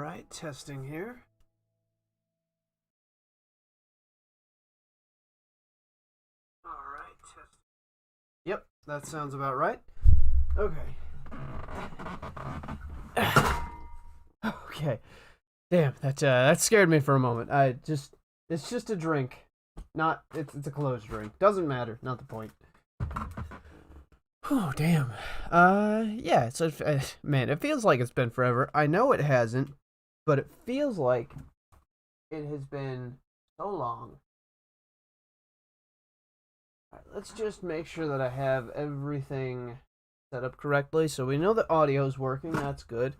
Alright, testing here. Alright, testing. Yep, that sounds about right. Okay. Okay. Damn, that scared me for a moment. It's just a drink. It's a closed drink. Doesn't matter, not the point. Oh, damn. Yeah, so, man, it feels like it's been forever. I know it hasn't, but it feels like it has been so long. All right, let's just make sure that I have everything set up correctly. So we know that audio is working. That's good.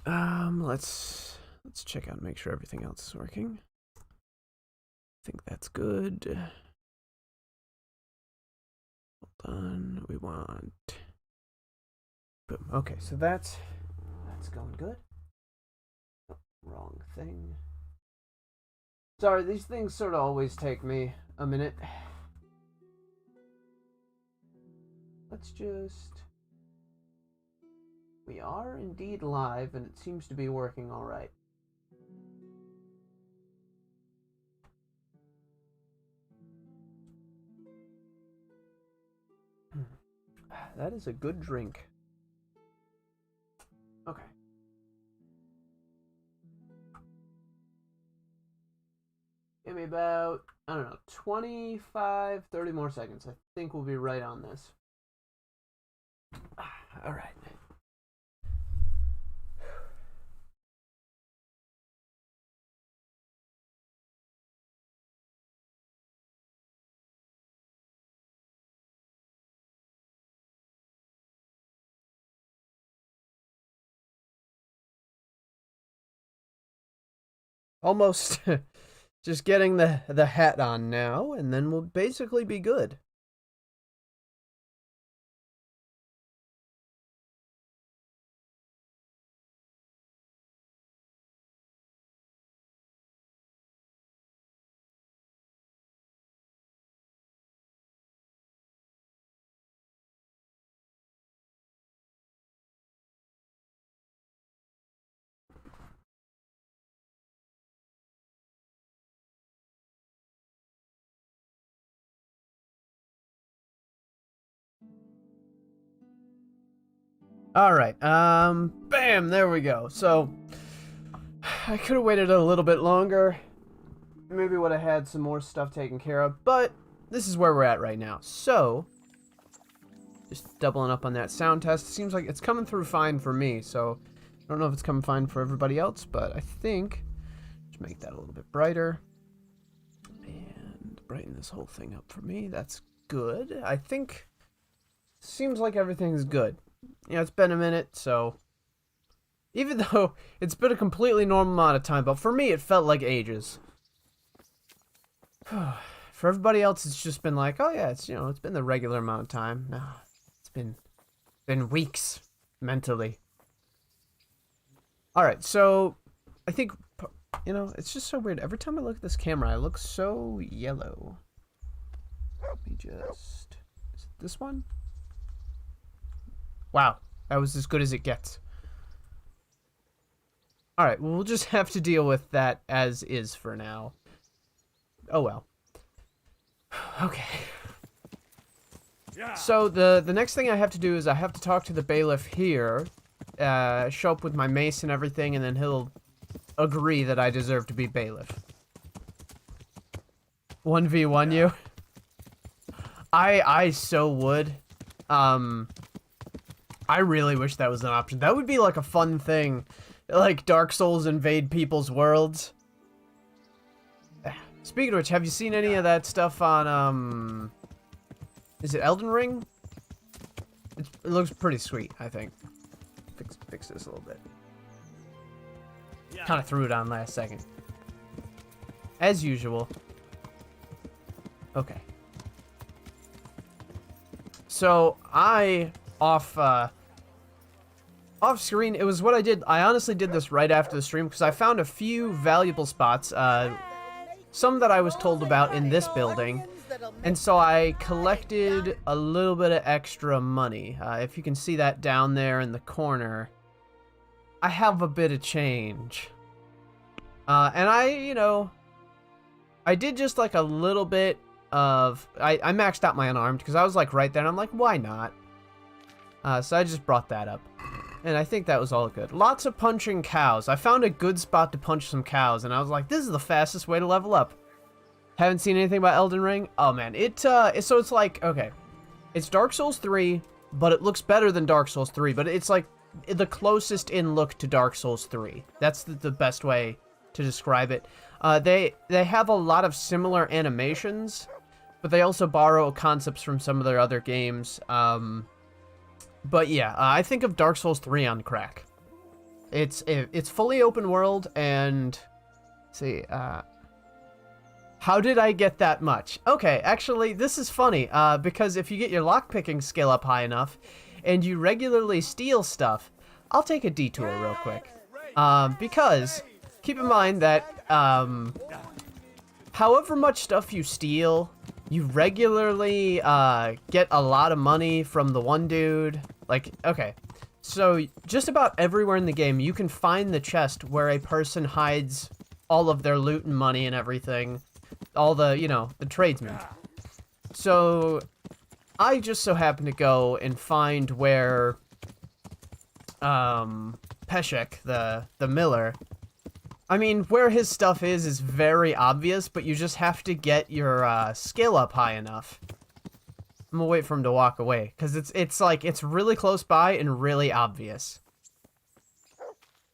Let's check out and make sure everything else is working. I think that's good. Hold on, we want. Boom. Okay, so that's going good. Oh, wrong thing. Sorry, these things sort of always take me a minute. Let's just. We are indeed live, and it seems to be working all right. That is a good drink. Okay. Give me about, I don't know, 25, 30 more seconds. I think we'll be right on this. All right. Almost just getting the hat on now, and then we'll basically be good. All right, bam, there we go. So, I could have waited a little bit longer. Maybe would have had some more stuff taken care of, but this is where we're at right now. So, just doubling up on that sound test. It seems like it's coming through fine for me, so I don't know if it's coming fine for everybody else, but I think, just make that a little bit brighter. And brighten this whole thing up for me. That's good. I think, seems like everything's good. You know, it's been a minute, so even though it's been a completely normal amount of time, but for me it felt like ages. For everybody else, it's just been like, oh yeah, it's, you know, it's been the regular amount of time. No, it's been weeks mentally. All right, so I think, you know, it's just so weird. Every time I look at this camera, I look so yellow. Let me just, is it this one? Wow, that was as good as it gets. Alright, well, we'll just have to deal with that as is for now. Oh well. Okay. Yeah. So the next thing I have to do is I have to talk to the bailiff here, show up with my mace and everything, and then he'll agree that I deserve to be bailiff. 1v1 you? I so would. I really wish that was an option. That would be like a fun thing. Like Dark Souls invade people's worlds. Speaking of which, have you seen any of that stuff on, is it Elden Ring? It looks pretty sweet, I think. Fix this a little bit. Kind of threw it on last second. As usual. Okay. So, off screen, it was what I did. I honestly did this right after the stream because I found a few valuable spots, some that I was told about in this building, and so I collected a little bit of extra money. If you can see that down there in the corner, I have a bit of change. And I did just like a little bit of, I maxed out my unarmed because I was like right there and I'm like, why not? So I just brought that up. And I think that was all good. Lots of punching cows. I found a good spot to punch some cows and I was like, this is the fastest way to level up. Haven't seen anything about Elden Ring? Oh man, so it's like, okay. It's Dark Souls 3, but it looks better than Dark Souls 3, but it's like the closest in look to Dark Souls 3. That's the best way to describe it. They have a lot of similar animations, but they also borrow concepts from some of their other games. But yeah, I think of Dark Souls 3 on crack. It's fully open world, and let's see, how did I get that much? Okay, actually, this is funny, because if you get your lockpicking skill up high enough, and you regularly steal stuff, I'll take a detour real quick. Because, keep in mind that, however much stuff you steal, you regularly, get a lot of money from the one dude. Like, okay, so just about everywhere in the game, you can find the chest where a person hides all of their loot and money and everything. All the, the tradesmen. So, I just so happened to go and find where, Peshek, the miller, I mean, where his stuff is very obvious, but you just have to get your, skill up high enough. I'm gonna wait for him to walk away, because it's really close by and really obvious.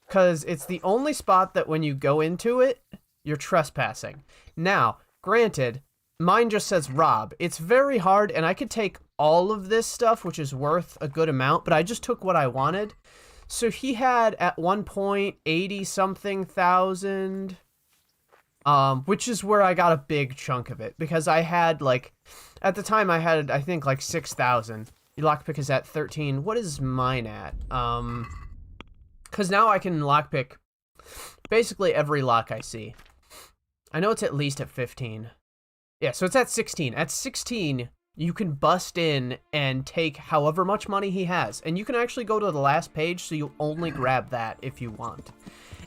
Because it's the only spot that when you go into it, you're trespassing. Now, granted, mine just says rob. It's very hard, and I could take all of this stuff, which is worth a good amount, but I just took what I wanted. So he had, at one point, 80-something thousand, which is where I got a big chunk of it, because I had, like, at the time I had, I think, like, 6,000. Your lockpick is at 13. What is mine at? Because now I can lockpick basically every lock I see. I know it's at least at 15. Yeah, so it's at 16. At 16, you can bust in and take however much money he has. And you can actually go to the last page, so you only grab that if you want.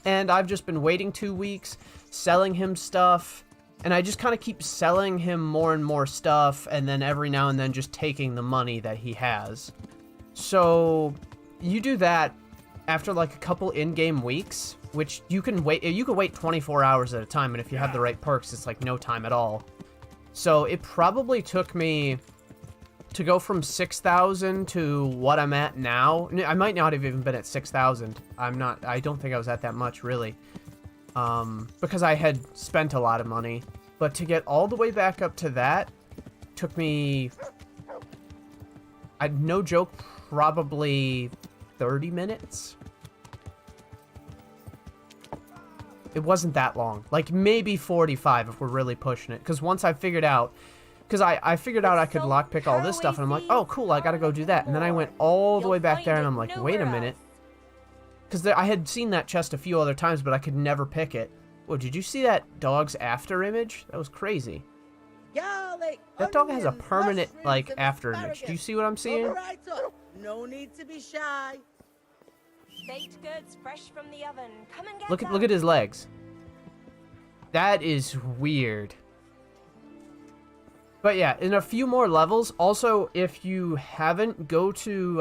And I've just been waiting 2 weeks, selling him stuff, and I just kind of keep selling him more and more stuff, and then every now and then just taking the money that he has. So, you do that after like a couple in-game weeks, which you can wait 24 hours at a time, and if you have the right perks, it's like no time at all. So it probably took me to go from 6,000 to what I'm at now. I might not have even been at 6,000. I don't think I was at that much, really. Because I had spent a lot of money. But to get all the way back up to that took me, no joke, probably 30 minutes. It wasn't that long. Like, maybe 45 if we're really pushing it. Because once I figured out... Because I figured out I could lockpick all this stuff, and I'm like, oh, cool, I gotta go do that. And then I went all the way back there, and I'm like, wait a minute. Because I had seen that chest a few other times, but I could never pick it. Whoa, did you see that dog's after image? That was crazy. That dog has a permanent, like, after image. Do you see what I'm seeing? No need to be shy. Baked goods fresh from the oven. Come and get Look at his legs. That is weird. But yeah, in a few more levels, also, if you haven't, go to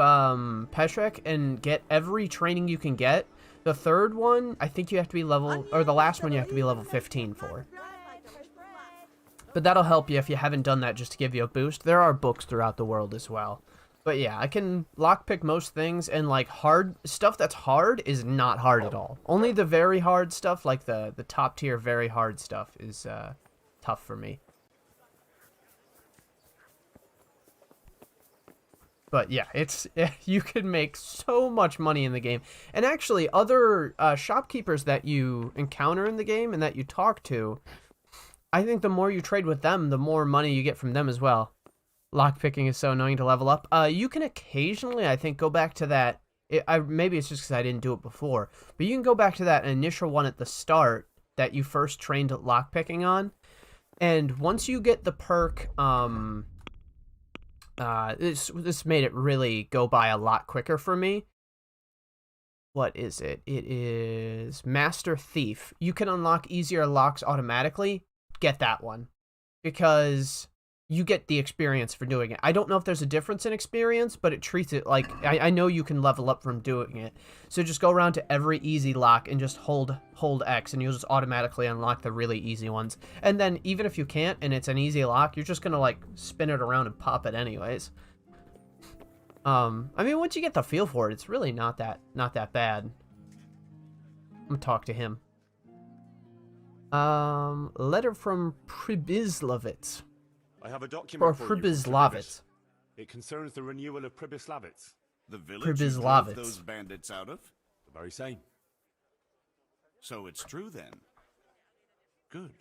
Peshek and get every training you can get. The third one, I think you have to be level, or the last one you have to be level 15 for. But that'll help you if you haven't done that, just to give you a boost. There are books throughout the world as well. But yeah, I can lockpick most things, and like hard stuff that's hard is not hard at all. Only the very hard stuff, like the top tier very hard stuff, is tough for me. But yeah, you can make so much money in the game. And actually, other shopkeepers that you encounter in the game and that you talk to, I think the more you trade with them, the more money you get from them as well. Lockpicking is so annoying to level up. You can occasionally, I think, go back to that. Maybe it's just because I didn't do it before. But you can go back to that initial one at the start that you first trained lockpicking on. And once you get the perk... this made it really go by a lot quicker for me. what is it? It is Master Thief. You can unlock easier locks automatically. Get that one. Because you get the experience for doing it. I don't know if there's a difference in experience, but it treats it like... I know you can level up from doing it. So just go around to every easy lock and just hold X, and you'll just automatically unlock the really easy ones. And then even if you can't, and it's an easy lock, you're just gonna, like, spin it around and pop it anyways. I mean, once you get the feel for it, it's really not that bad. I'm gonna talk to him. Letter from Pribyslavitz. I have a document Or for you from Pribyslavitz. It concerns the renewal of Pribyslavitz. The village you drove Pribyslavitz. those bandits out of? The very same. So it's true then. Good.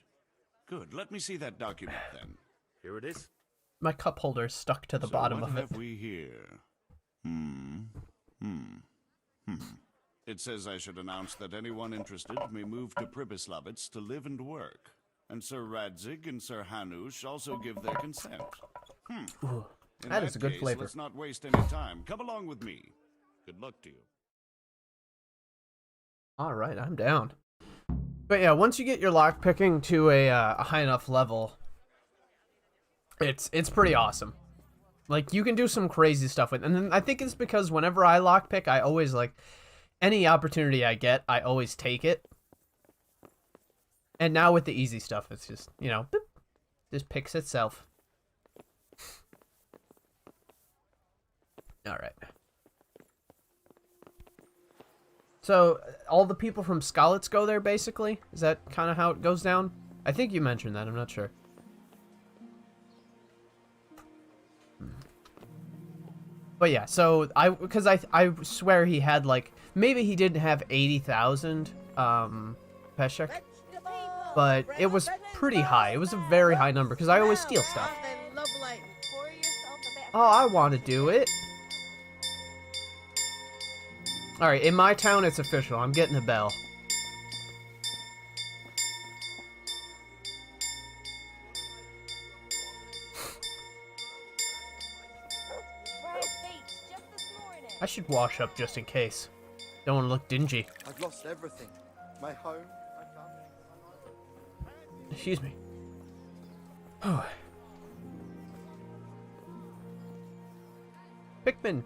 Good. Let me see that document then. Here it is. My cup holder is stuck to the So bottom what of it. have we here? It says I should announce that anyone interested may move to Pribyslavitz to live and work. And Sir Radzig and Sir Hanush also give their consent. Ooh, In that is a good case, flavor. Let's not waste any time. Come along with me. Good luck to you. All right, I'm down. But yeah, once you get your lock picking to a high enough level, it's pretty awesome. Like, you can do some crazy stuff with it. And then I think it's because whenever I lock pick, I always, like, any opportunity I get, I always take it. And now with the easy stuff, it's just, you know, boop, just picks itself. All right. So, all the people from Skalitz go there, basically? Is that kind of how it goes down? I think you mentioned that, I'm not sure. But yeah, so, because I swear he had, like, maybe he didn't have 80,000, Peshek, but it was pretty high. It was a very high number, because I always steal stuff. Pour yourself a bit. Oh, I want to do it. Alright, in my town, it's official. I'm getting a bell. Right feet, just this morning. I should wash up just in case. Don't want to look dingy. I've lost everything. My home, my family. Excuse me. Pikmin.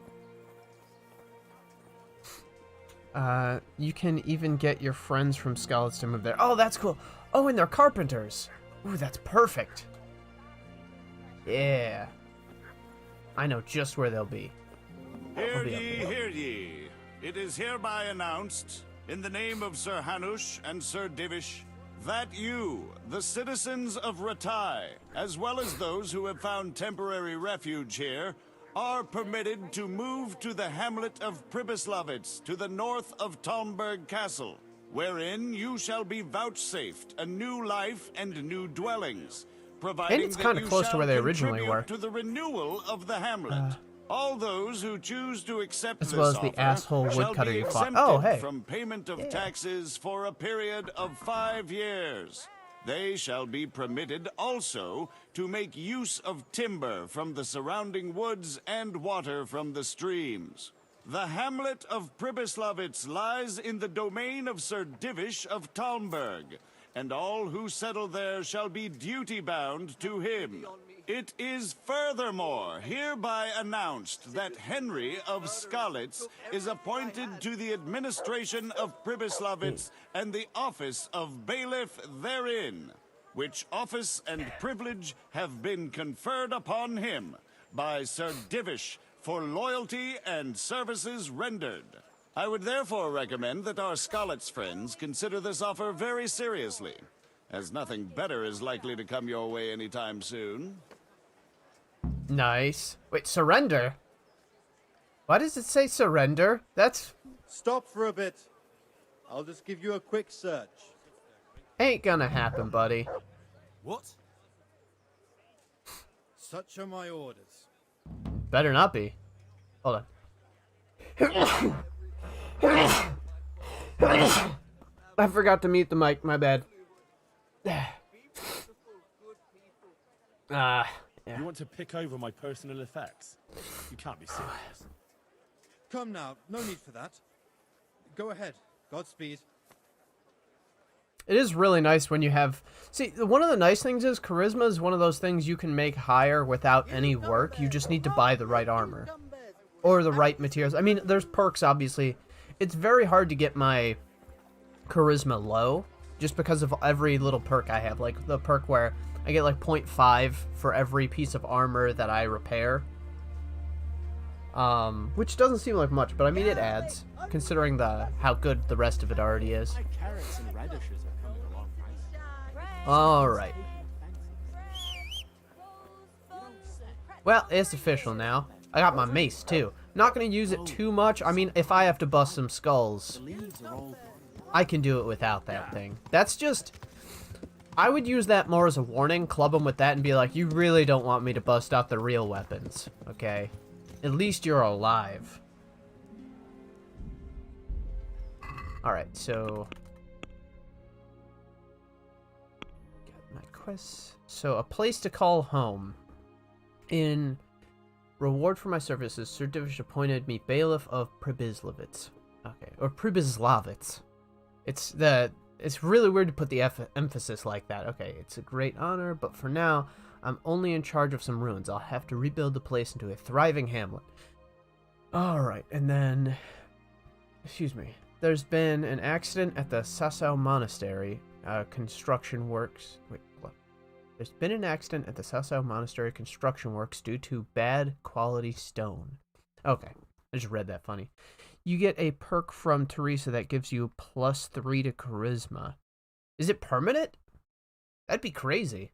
You can even get your friends from Skalitz to move there. Oh, that's cool. Oh, and they're carpenters. Ooh, that's perfect. Yeah. I know just where they'll be. Hear be up ye, there. hear ye. It is hereby announced, in the name of Sir Hanush and Sir Divish, that you, the citizens of Ratai, as well as those who have found temporary refuge here, are permitted to move to the hamlet of Pribyslavitz to the north of Talmberg Castle, wherein you shall be vouchsafed a new life and new dwellings, providing it's that kinda you close to shall where they originally contribute were. to the renewal of the hamlet. All those who choose to accept As this well as the offer asshole shall woodcutter be you fought. exempted Oh, hey. from payment of taxes for a period of 5 years. They shall be permitted also to make use of timber from the surrounding woods and water from the streams. The hamlet of Pribyslavitz lies in the domain of Sir Divish of Talmberg, and all who settle there shall be duty-bound to him. It is furthermore hereby announced that Henry of Skalitz is appointed to the administration of Pribyslavitz and the office of bailiff therein, which office and privilege have been conferred upon him by Sir Divish for loyalty and services rendered. I would therefore recommend that our Skalitz friends consider this offer very seriously, as nothing better is likely to come your way anytime soon. Nice. Wait, surrender? Why does it say surrender? That's... Stop for a bit. I'll just give you a quick search. ain't gonna happen, buddy. What? Such are my orders. Better not be. Hold on. I forgot to mute the mic, my bad. Yeah. You want to pick over my personal effects? You can't be serious. Come now, no need for that. Go ahead. Godspeed. It is really nice when you have... See, one of the nice things is charisma is one of those things you can make higher without any work. You just need to buy the right armor. Or the right materials. I mean, there's perks, obviously. It's very hard to get my charisma low, just because of every little perk I have. Like, the perk where I get, like, 0.5 for every piece of armor that I repair. Which doesn't seem like much, but I mean, it adds, considering how good the rest of it already is. Carrots and radishes are coming along nice. Alright. Well, it's official now. I got my mace, too. Not gonna use it too much. I mean, if I have to bust some skulls, I can do it without that thing. That's just... I would use that more as a warning, club them with that, and be like, you really don't want me to bust out the real weapons, okay? At least you're alive. Alright, so... Got my quests. So, a place to call home. In reward for my services, Sir Divish appointed me Bailiff of Pribyslavitz. Okay, or Pribyslavitz. It's really weird to put the emphasis like that. Okay, it's a great honor, but for now, I'm only in charge of some ruins. I'll have to rebuild the place into a thriving hamlet. Alright, and then... Excuse me. There's been an accident at the Sasau Monastery. Construction works... Wait, what? There's been an accident at the Sasau Monastery construction works due to bad quality stone. Okay, I just read that funny. You get a perk from Teresa that gives you +3 to charisma. Is it permanent? That'd be crazy.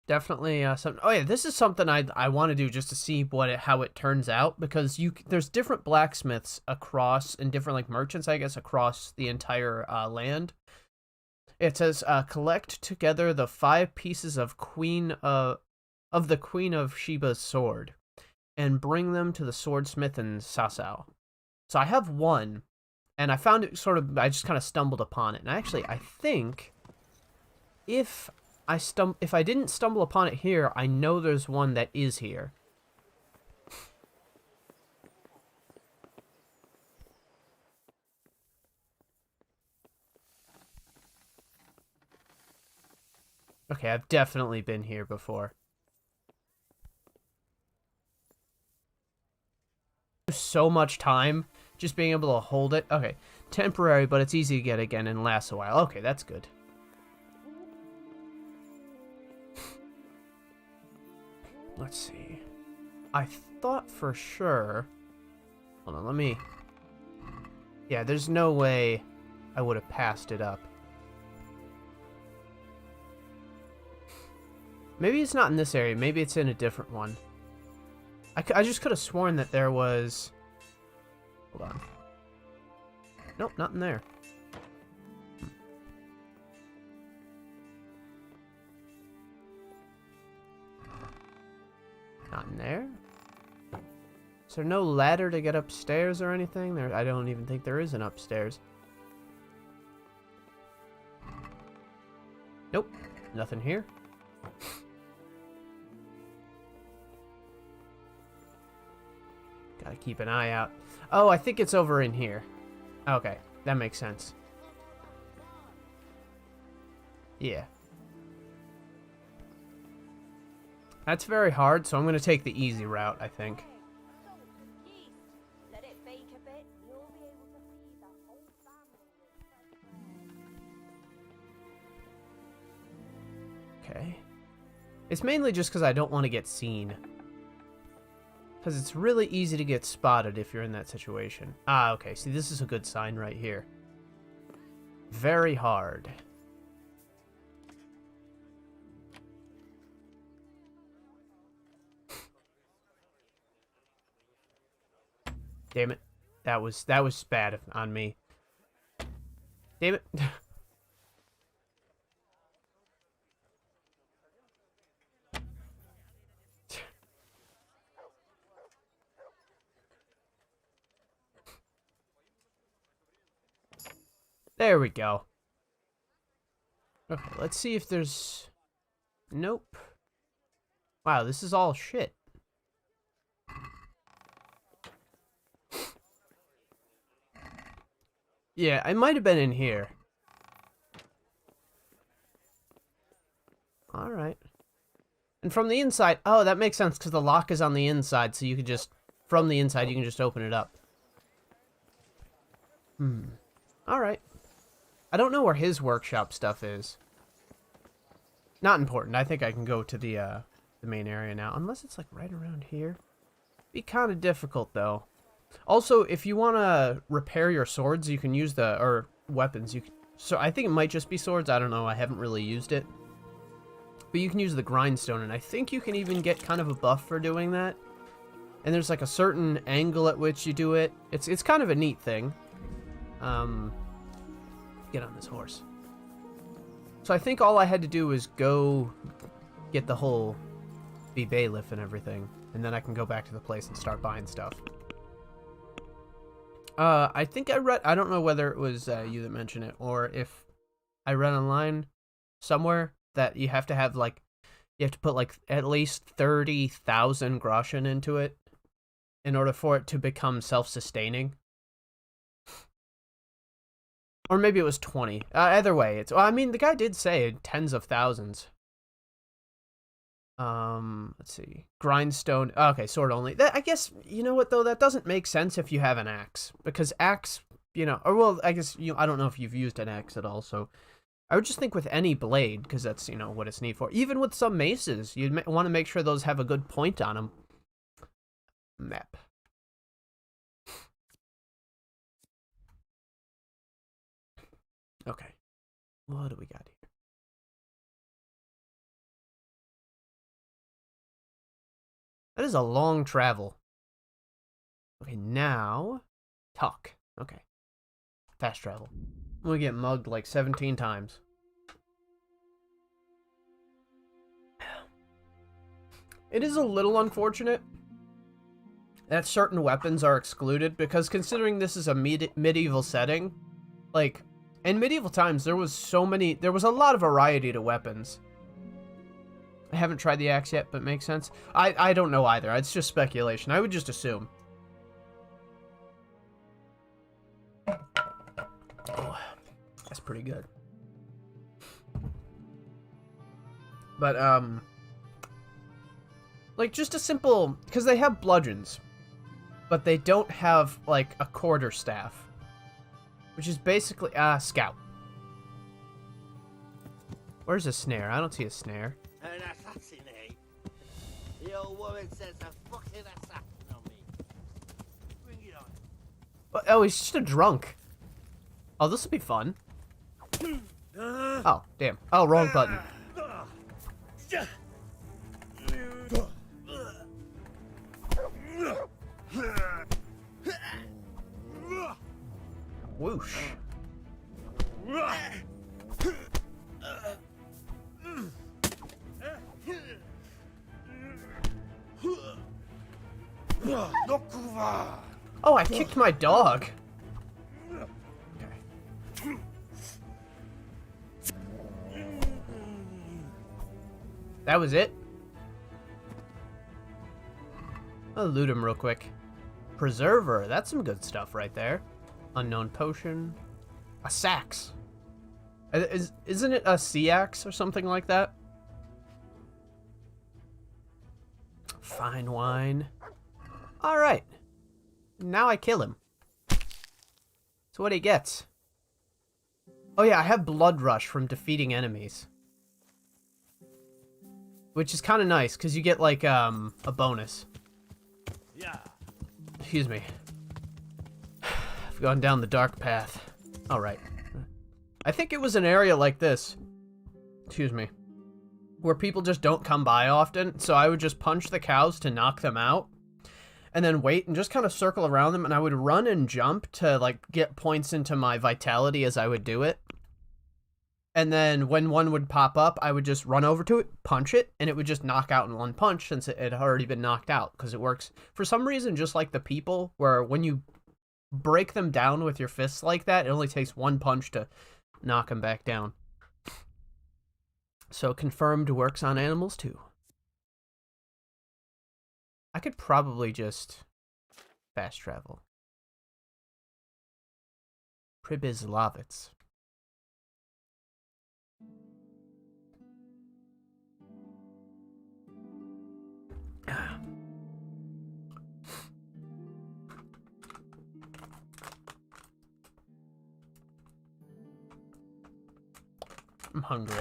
Definitely something. Oh yeah, this is something I want to do just to see how it turns out, because there's different blacksmiths across, and different like merchants, I guess, across the entire land. It says collect together the 5 pieces of the Queen of Sheba's sword, and bring them to the swordsmith in Sasau. So I have one, and I found it I just kind of stumbled upon it, and I think if I didn't stumble upon it here, I know there's one that is here. Okay, I've definitely been here before. So much time just being able to hold it. Okay, temporary, but it's easy to get again and lasts a while. Okay, that's good. Let's see. I thought for sure... Hold on, let me... Yeah, there's no way I would have passed it up. Maybe it's not in this area. Maybe it's in a different one. I just could have sworn that there was... Hold on. Nope, not in there. Not in there. Is there no ladder to get upstairs or anything? I don't even think there is an upstairs. Nope, nothing here. Gotta keep an eye out. Oh, I think it's over in here. Okay, that makes sense. Yeah. That's very hard, so I'm going to take the easy route, I think. Let it bake a bit. You'll be able to feed the whole family. Okay. It's mainly just because I don't want to get seen. Because it's really easy to get spotted if you're in that situation. Ah, okay. See, this is a good sign right here. Very hard. Damn it. That was bad on me. Damn it. There we go. Okay, let's see if there's... Nope. Wow, this is all shit. Yeah, I might have been in here. Alright. And from the inside... Oh, that makes sense, because the lock is on the inside, so you could just... From the inside, you can just open it up. Alright. I don't know where his workshop stuff is. Not important. I think I can go to the main area now. Unless it's, like, right around here. Be kind of difficult, though. Also, if you want to repair your swords, you can use the... Or weapons. So I think it might just be swords. I don't know. I haven't really used it. But you can use the grindstone, and I think you can even get kind of a buff for doing that. And there's like a certain angle at which you do it. It's kind of a neat thing. Get on this horse. So I think all I had to do was go get the whole bailiff and everything, and then I can go back to the place and start buying stuff. I think I read, I don't know whether it was you that mentioned it, or if I read online somewhere that you have to have like, you have to put like at least 30,000 groschen into it in order for it to become self-sustaining. Or maybe it was 20. Either way, it's, well, I mean, the guy did say tens of thousands. Let's see. Grindstone. Okay, sword only. That, I guess, you know what, though? That doesn't make sense if you have an axe. Because axe, you know, or well, I guess, I don't know if you've used an axe at all, so I would just think with any blade, because that's, you know, what it's neat for. Even with some maces, you'd want to make sure those have a good point on them. Map. Okay. What do we got here? That is a long travel. Okay, now... Talk. Okay. Fast travel. We get mugged like 17 times. It is a little unfortunate that certain weapons are excluded, because considering this is a medieval setting, like, in medieval times, there was a lot of variety to weapons. I haven't tried the axe yet, but makes sense. I don't know either. It's just speculation. I would just assume. Oh, that's pretty good. But, like, just a simple... Because they have bludgeons, but they don't have, like, a quarterstaff. Which is basically, scout. Where's a snare? I don't see a snare. An assassin, eh? The old woman says a fucking assassin on me. Bring it on. Oh, he's just a drunk. Oh, this will be fun. Oh, damn. Oh, wrong button. Whoosh. Oh, I kicked my dog. Okay. That was it? I'll loot him real quick. Preserver, that's some good stuff right there. Unknown potion. A sax. Isn't it a sea axe or something like that? Fine wine. Alright. Now I kill him. So what he gets? Oh yeah, I have blood rush from defeating enemies. Which is kind of nice, because you get like a bonus. Yeah. Excuse me. I've gone down the dark path. Alright. I think it was an area like this. Excuse me. Where people just don't come by often, so I would just punch the cows to knock them out. And then wait and just kind of circle around them, and I would run and jump to, like, get points into my vitality as I would do it. And then when one would pop up, I would just run over to it, punch it, and it would just knock out in one punch since it had already been knocked out. Because it works, for some reason, just like the people, where when you break them down with your fists like that, it only takes one punch to knock them back down. So confirmed works on animals too. I could probably just fast travel. Pribyslavitz. I'm hungry.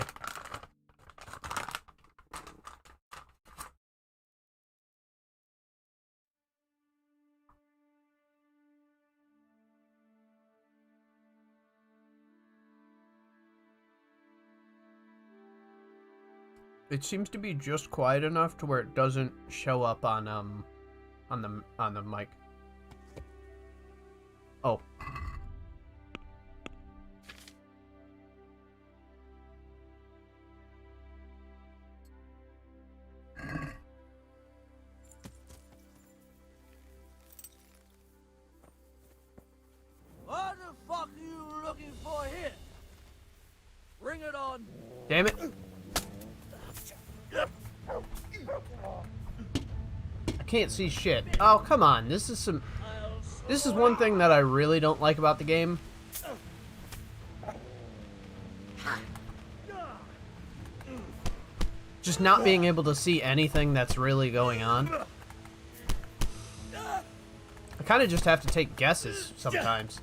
It seems to be just quiet enough to where it doesn't show up on the mic. Oh. What the fuck are you looking for here? Bring it on. Damn it. I can't see shit. Oh, come on. This is one thing that I really don't like about the game. Just not being able to see anything that's really going on. I kind of just have to take guesses sometimes.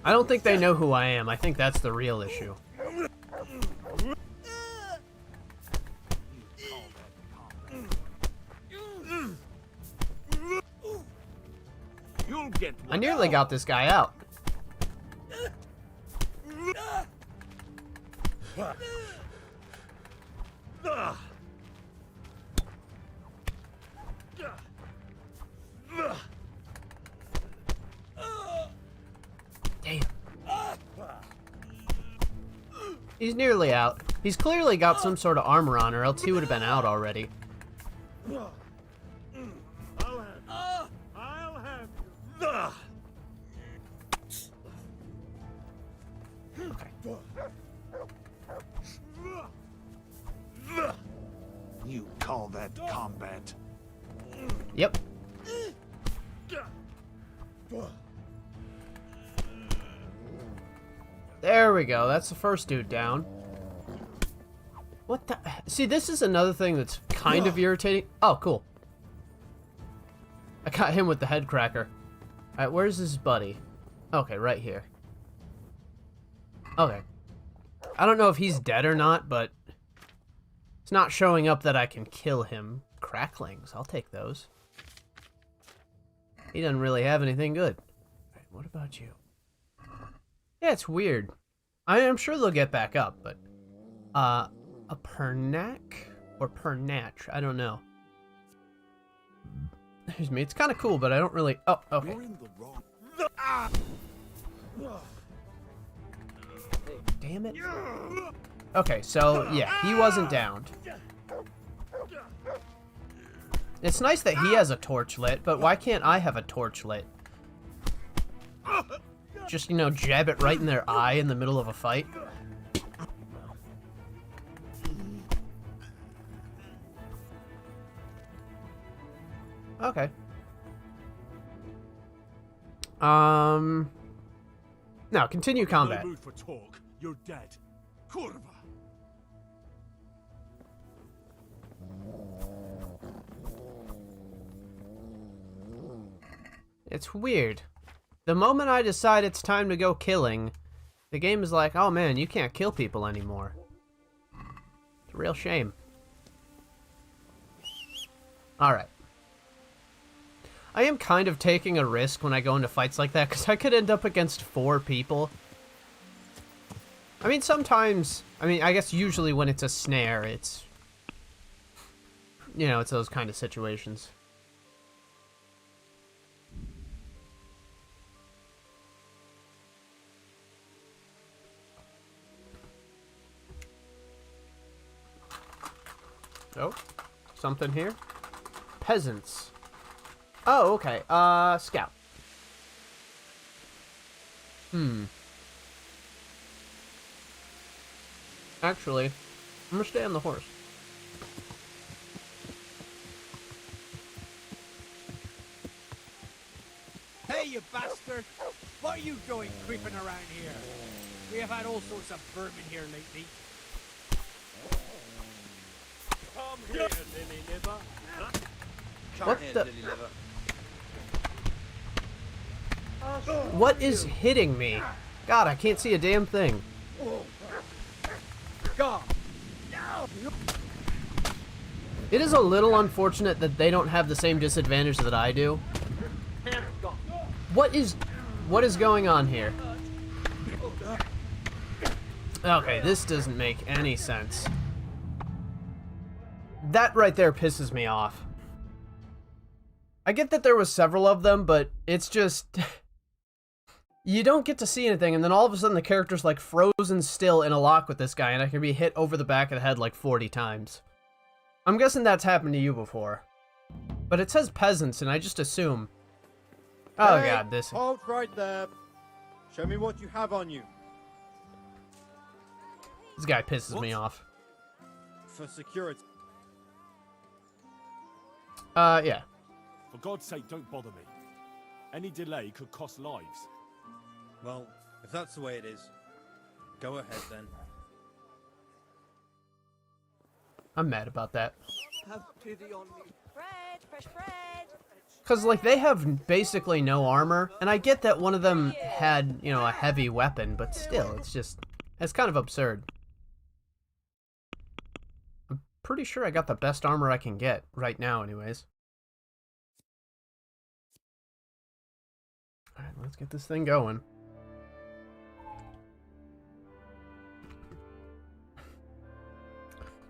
I don't think they know who I am. I think that's the real issue. I nearly got this guy out. Damn. He's nearly out. He's clearly got some sort of armor on, or else he would have been out already. I'll have you. You call that combat? Yep. There we go. That's the first dude down. What the? See, this is another thing that's kind of irritating. Oh, cool. I got him with the head cracker. Alright, where's his buddy? Okay, right here. Okay. I don't know if he's dead or not, but it's not showing up that I can kill him. Cracklings, I'll take those. He doesn't really have anything good. Alright, what about you? Yeah, it's weird. I am sure they'll get back up, but a Pernac or Pernatch, I don't know. Excuse me, it's kind of cool, but I don't really. Oh, okay. You're in the wrong. Damn it. Okay, so yeah, he wasn't downed. It's nice that he has a torch lit, but why can't I have a torch lit? Just, you know, jab it right in their eye in the middle of a fight. Okay. Now, continue combat. No mood for talk. You're dead. Kurva. It's weird. The moment I decide it's time to go killing, the game is like, oh man, you can't kill people anymore. It's a real shame. Alright. I am kind of taking a risk when I go into fights like that, because I could end up against 4 people. I mean, sometimes, I guess usually when it's a snare, it's, you know, it's those kind of situations. Oh, something here. Peasants. Oh, okay. Scout. Actually, I'm gonna stay on the horse. Hey, you bastard! What are you doing creeping around here? We have had all sorts of vermin here lately. Come here, lily liver. What the? What is hitting me? God, I can't see a damn thing. God. It is a little unfortunate that they don't have the same disadvantage that I do. What is going on here? Okay, this doesn't make any sense. That right there pisses me off. I get that there was several of them, but it's just... you don't get to see anything, and then all of a sudden the character's like frozen still in a lock with this guy, and I can be hit over the back of the head like 40 times. I'm guessing that's happened to you before. But it says peasants, and I just assume... oh Hey, god, this... Hold right there. Show me what you have on you. this guy pisses me off. For security. Yeah. For God's sake, don't bother me. Any delay could cost lives. Well, if that's the way it is, go ahead then. I'm mad about that. Have pity on me. Bread, fresh bread. Because, like, they have basically no armor, and I get that one of them had, you know, a heavy weapon, but still, it's just... it's kind of absurd. I'm pretty sure I got the best armor I can get, right now anyways. Alright, let's get this thing going.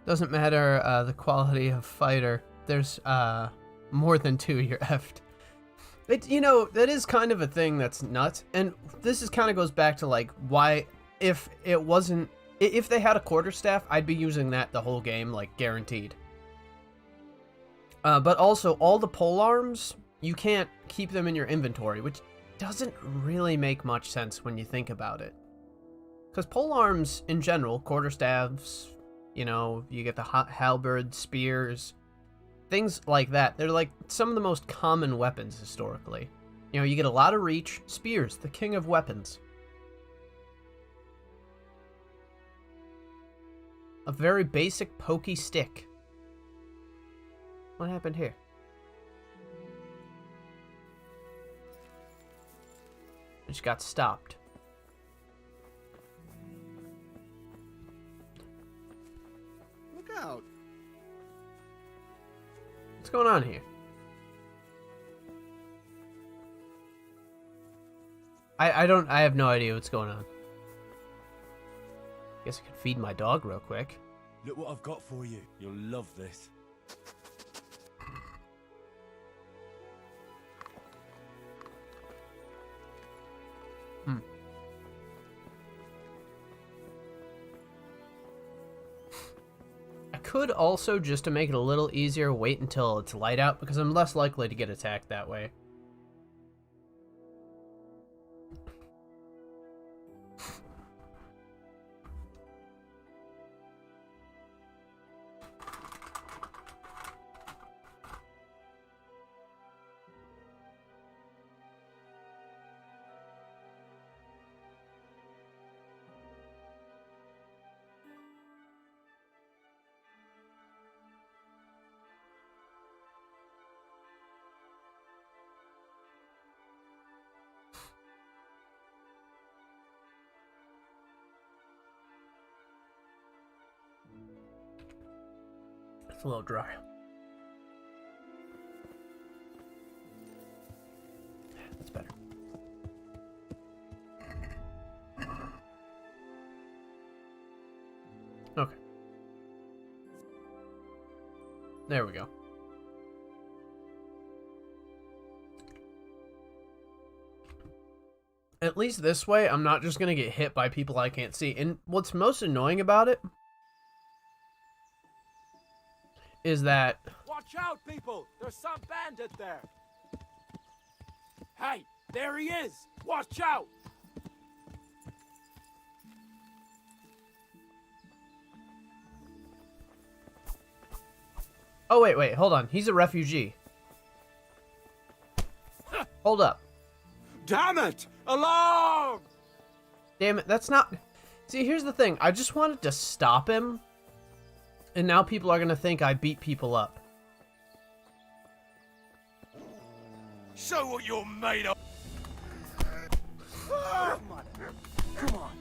Doesn't matter the quality of fighter. There's more than two, you're effed. It, you know, that is kind of a thing that's nuts. And this is kind of goes back to like why if it wasn't if they had a quarterstaff, I'd be using that the whole game, like guaranteed. But also all the pole arms, you can't keep them in your inventory, which doesn't really make much sense when you think about it. Because pole arms in general, quarterstaffs, you know, you get the halberd, spears, things like that. They're like some of the most common weapons historically. You know, you get a lot of reach. Spears, the king of weapons. A very basic pokey stick. What happened here? I just got stopped. Look out! What's going on here? I have no idea what's going on. Guess I could feed my dog real quick. Look what I've got for you. You'll love this. I could also, just to make it a little easier, wait until it's light out, because I'm less likely to get attacked that way. It's a little dry. That's better. Okay. There we go. At least this way, I'm not just gonna get hit by people I can't see. And what's most annoying about it is that... Watch out, people! There's some bandit there! Hey, there he is! Watch out! Oh, wait, hold on. He's a refugee. Hold up. Damn it! Alarm! Damn it, that's not... See, here's the thing. I just wanted to stop him, and now people are gonna think I beat people up. Show what you're made of! Come on.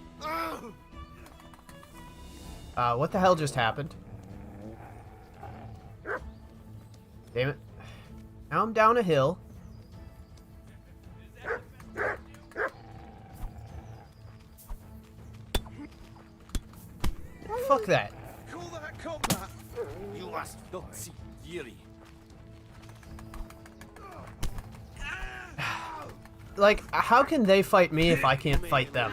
What the hell just happened? Damn it. Now I'm down a hill. Fuck that. Call that combat. You must not see Yuri. Like, how can they fight me if I can't fight them?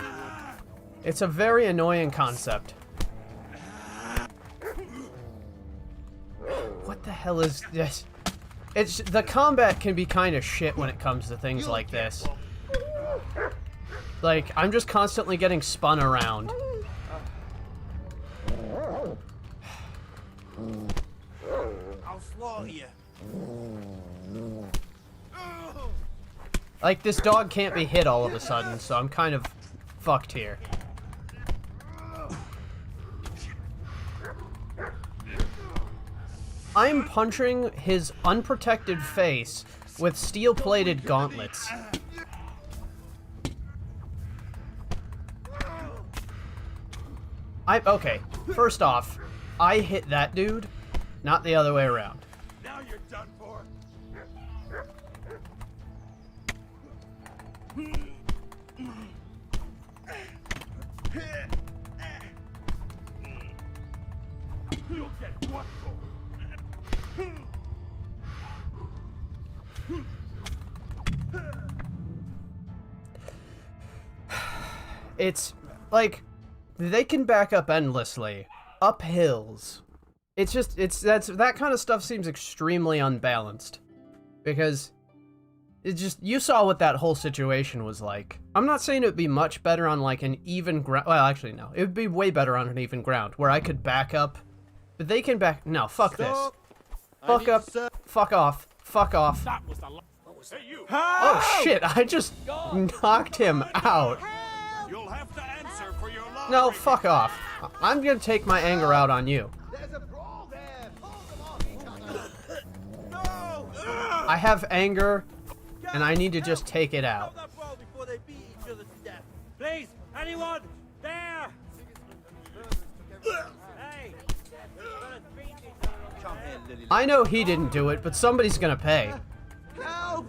It's a very annoying concept. What the hell is this? The combat can be kind of shit when it comes to things like this. Like, I'm just constantly getting spun around. I'll slaughter you. Like, this dog can't be hit all of a sudden, so I'm kind of fucked here. I'm punching his unprotected face with steel-plated gauntlets. Okay, first off, I hit that dude, not the other way around. Now you're done for. You'll get what for? It's like they can back up endlessly, up hills. It's just that kind of stuff seems extremely unbalanced because it just, you saw what that whole situation was like. I'm not saying it would be much better on like an even ground. Well, actually no, it would be way better on an even ground where I could back up, but they can back. No, fuck this. Fuck up. Fuck off. Fuck off. That was the Hey, you! Oh shit! I just knocked him out. You'll have to answer for your laundry. No, fuck off. I'm gonna take my anger out on you. There's a brawl there. Pull them off each other. No! I have anger, and I need to just take it out. Stop that brawl before they beat each other to death. Please, anyone there? Hey, Come here, Lily. I know he didn't do it, but somebody's gonna pay. Help!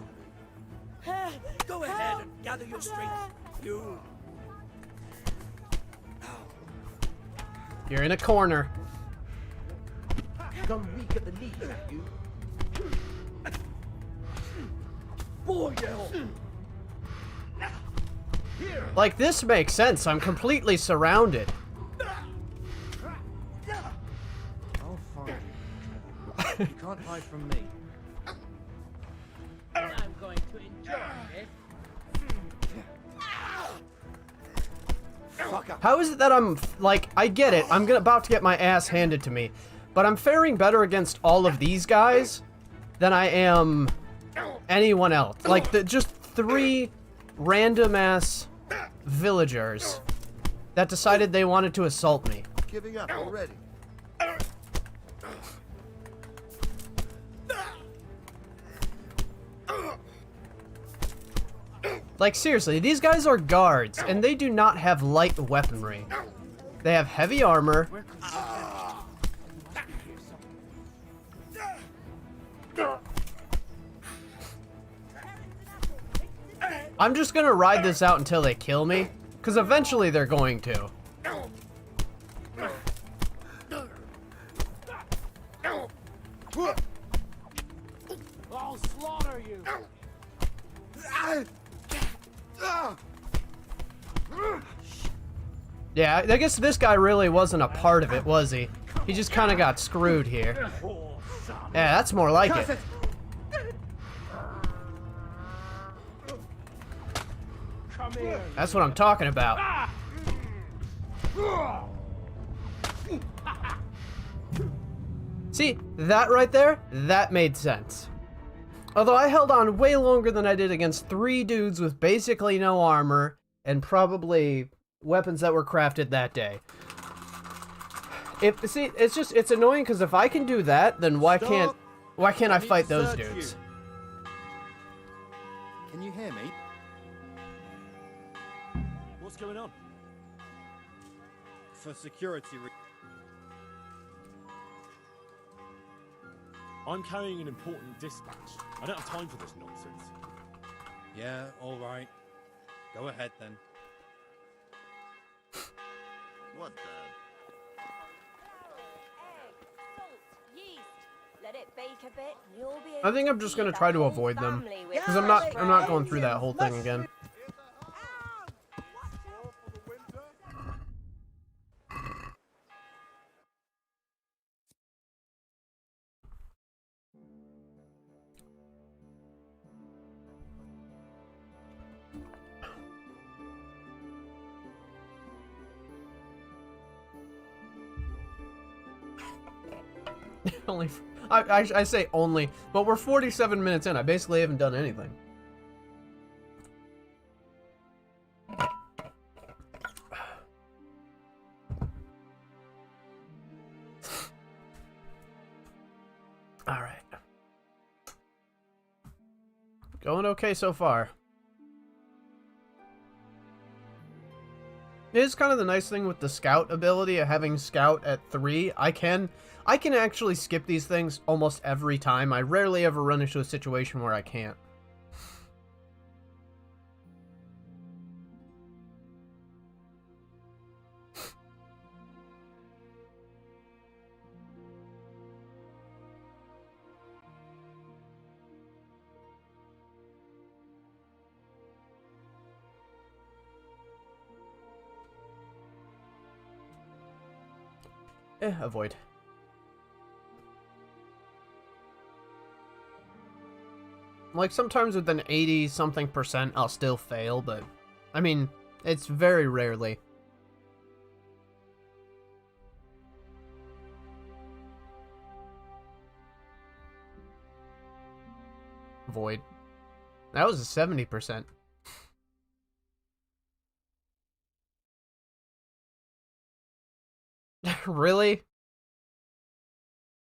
go ahead and gather your strength. You. You're in a corner. Come weak at the knees, you. Boy, Like, this makes sense. I'm completely surrounded. I'll find you. You can't hide from me. I'm going to enjoy it. How is it that I'm, like, I get it. I'm about to get my ass handed to me. But I'm faring better against all of these guys than I am anyone else. Like, just 3 random-ass villagers that decided they wanted to assault me. Giving up already. Like, seriously, these guys are guards, and they do not have light weaponry. They have heavy armor. I'm just gonna ride this out until they kill me, because eventually they're going to. I'll slaughter you. Yeah, I guess this guy really wasn't a part of it, was he? He just kind of got screwed here. Yeah, that's more like it. Come here. That's what I'm talking about. See, that right there, that made sense. Although I held on way longer than I did against 3 dudes with basically no armor and probably weapons that were crafted that day. See, it's annoying because if I can do that, then why can't I fight those dudes? Can you hear me? What's going on? For security reasons. I'm carrying an important dispatch. I don't have time for this nonsense. Yeah, all right. Go ahead then. What the? Egg, salt, yeast. Let it bake a bit. You'll be I think I'm just gonna try to avoid them because I'm not going through that whole thing again. Only, I say only, but we're 47 minutes in. I basically haven't done anything. All right. Going okay so far. It is kind of the nice thing with the scout ability of having scout at 3. I can actually skip these things almost every time. I rarely ever run into a situation where I can't. Avoid. Like, sometimes with an 80-something%, I'll still fail, but... I mean, it's very rarely. Void. That was a 70%. Really?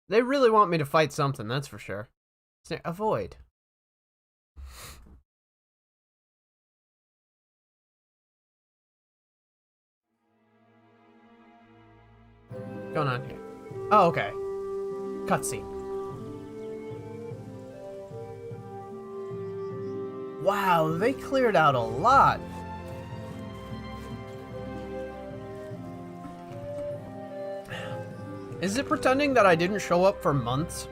They really want me to fight something, that's for sure. Avoid. What's going on here? Oh, okay. Cutscene. Wow, they cleared out a lot. Is it pretending that I didn't show up for months?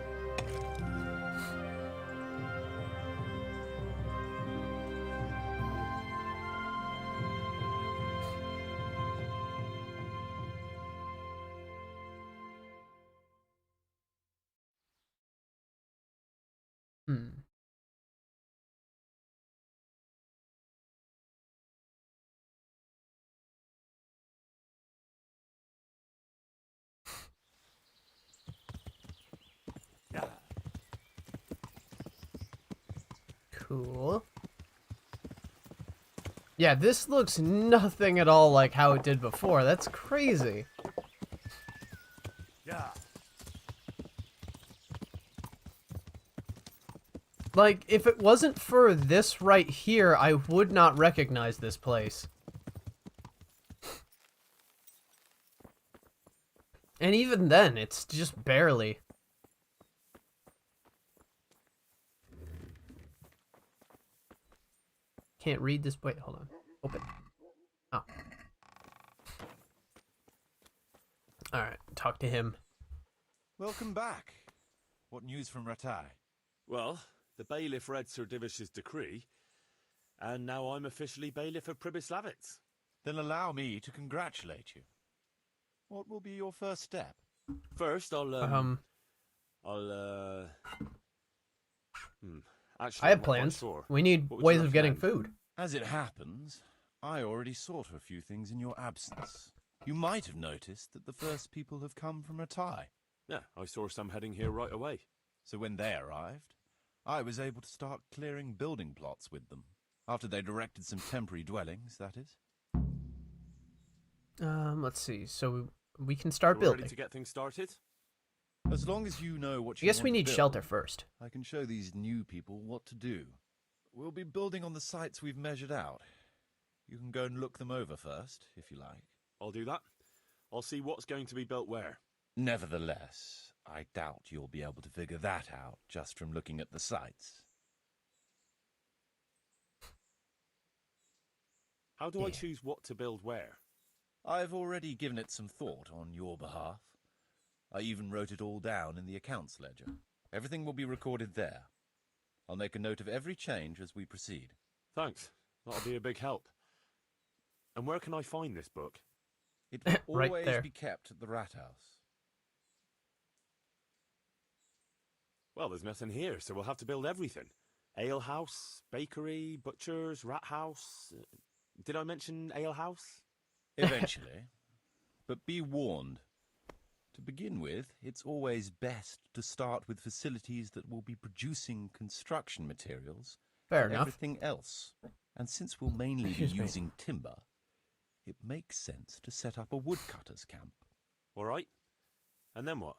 Cool. Yeah, this looks nothing at all like how it did before. That's crazy. Yeah. Like, if it wasn't for this right here, I would not recognize this place. And even then, it's just barely. Can't read this. Wait, hold on. Open. Oh. Alright, talk to him. Welcome back. What news from Ratai? Well, the Bailiff read Sir Divish's decree, and now I'm officially Bailiff of Pribyslavitz. Then allow me to congratulate you. What will be your first step? First, I'll actually, I have plans. We need ways of getting food. As it happens, I already saw to a few things in your absence. You might have noticed that the first people have come from Ratai. Yeah, I saw some heading here right away. So when they arrived, I was able to start clearing building plots with them. After they'd erected some temporary dwellings, that is. Let's see. So we can start So we're building. ready to get things started? As long as you know what I you guess want we to need build, shelter first. I can show these new people what to do. We'll be building on the sites we've measured out. You can go and look them over first, if you like. I'll do that. I'll see what's going to be built where. Nevertheless, I doubt you'll be able to figure that out just from looking at the sites. How do I choose what to build where? I've already given it some thought on your behalf. I even wrote it all down in the accounts ledger. Everything will be recorded there. I'll make a note of every change as we proceed. Thanks. That'll be a big help. And where can I find this book? It will Right always there. be kept at the rat house. Well, there's nothing here, so we'll have to build everything. Ale house, bakery, butchers, rat house. Did I mention ale house? Eventually. But be warned. To begin with, it's always best to start with facilities that will be producing construction materials Fair and enough. everything else. And since we'll mainly Excuse be me. using timber, it makes sense to set up a woodcutters camp. All right. And then what?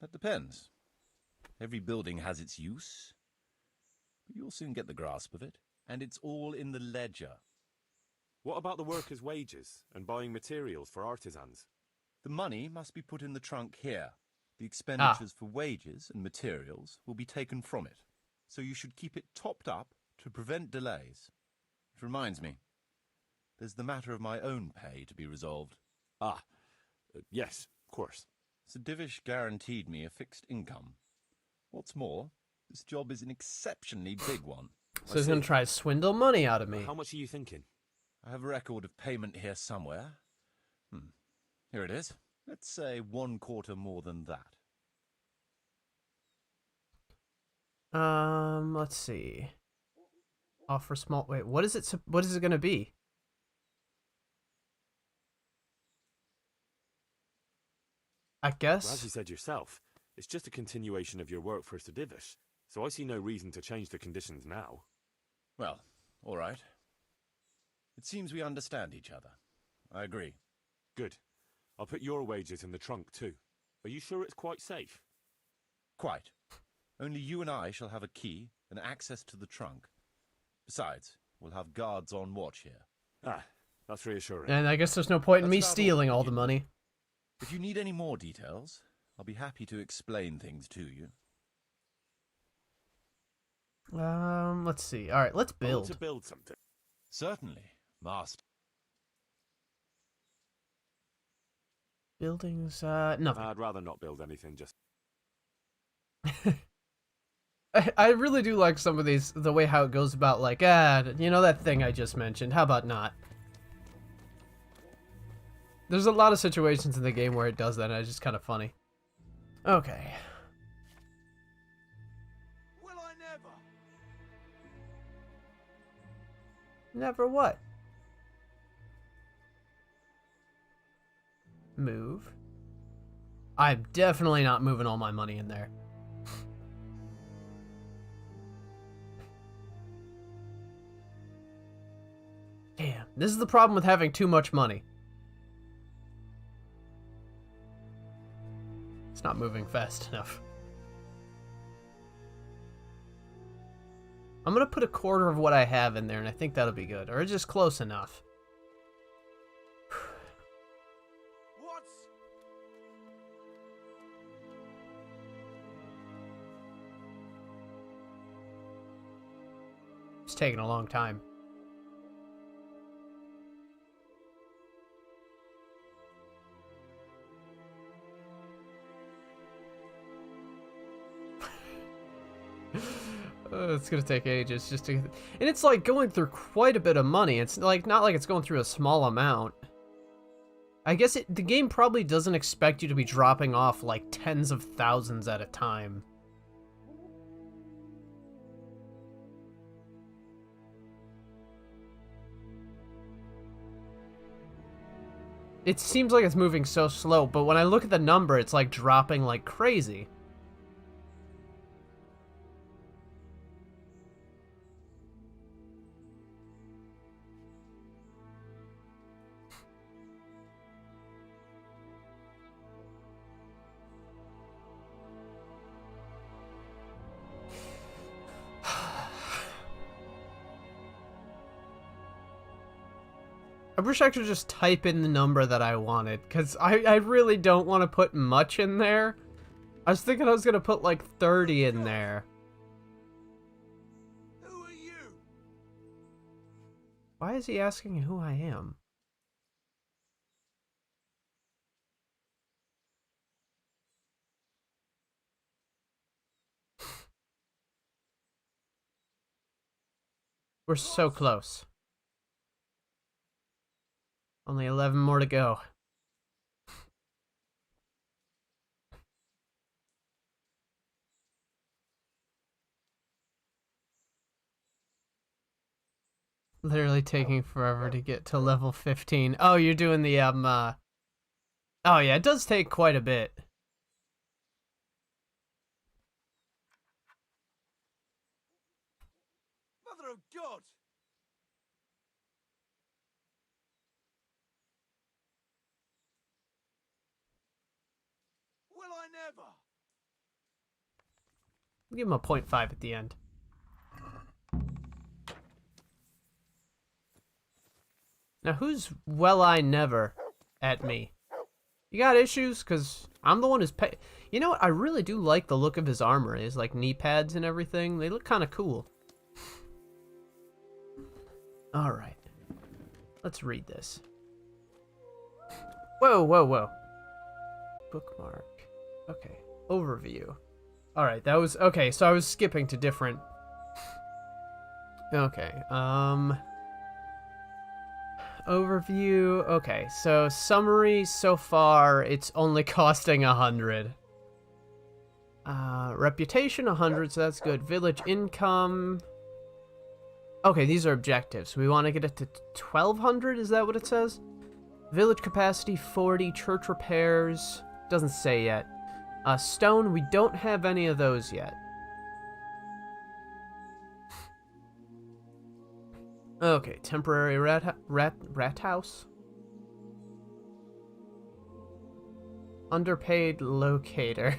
That depends. Every building has its use, but you'll soon get the grasp of it, and it's all in the ledger. What about the workers' wages and buying materials for artisans? The money must be put in the trunk here. The expenditures for wages and materials will be taken from it, so you should keep it topped up to prevent delays. It reminds me, there's the matter of my own pay to be resolved. Yes, of course. Sir Divish guaranteed me a fixed income. What's more, this job is an exceptionally big one. So he's going to try to swindle money out of me. How much are you thinking? I have a record of payment here somewhere. Here it is. Let's say 1/4 more than that. Let's see. Offer small. Wait, what is it? What is it going to be? I Well, guess. as you said yourself, it's just a continuation of your work for Sir Divish, so I see no reason to change the conditions now. Well, all right. It seems we understand each other. I agree. Good. I'll put your wages in the trunk too. Are you sure it's quite safe? Quite. Only you and I shall have a key and access to the trunk. Besides, we'll have guards on watch here. That's reassuring. And I guess there's no point in me That's about stealing all. all the money. If you need any more details, I'll be happy to explain things to you. Let's see. All right, let's I want build. to build something. Certainly, Master. Buildings, nothing. I'd rather not build anything, just... I really do like some of these, the way how it goes about, like, you know that thing I just mentioned, how about not? There's a lot of situations in the game where it does that, and it's just kind of funny. Okay. Will I never? Never what? Move. I'm definitely not moving all my money in there. Damn, this is the problem with having too much money. It's not moving fast enough. I'm gonna put 1/4 of what I have in there, and I think that'll be good, or just close enough. What's... It's taking a long time. It's gonna take ages just to, and it's like going through quite a bit of money. It's like not like it's going through a small amount. I guess the game probably doesn't expect you to be dropping off like tens of thousands at a time. It seems like it's moving so slow, but when I look at the number, it's like dropping like crazy. I wish I could just type in the number that I wanted, because I really don't want to put much in there. I was thinking I was going to put like 30 in there. Who are you? Why is he asking who I am? We're so close. Only 11 more to go. Literally taking forever to get to level 15. Oh, you're doing the, Oh yeah, it does take quite a bit. Mother of God! Will I never? I'll give him a 0.5 at the end. Now, who's well I never at me? You got issues? Because I'm the one who's pay. You know what? I really do like the look of his armor. His, like, knee pads and everything. They look kind of cool. Alright. Let's read this. Whoa, whoa, whoa. Bookmark. Okay. Overview. Alright, that was... Okay, so I was skipping to different... Okay, Overview. Okay, so summary so far, it's only costing 100. Reputation 100, so that's good. Village income. Okay, these are objectives. We want to get it to 1200, is that what it says? Village capacity 40, church repairs. Doesn't say yet. Stone, we don't have any of those yet. Okay, temporary rat house. Underpaid locator.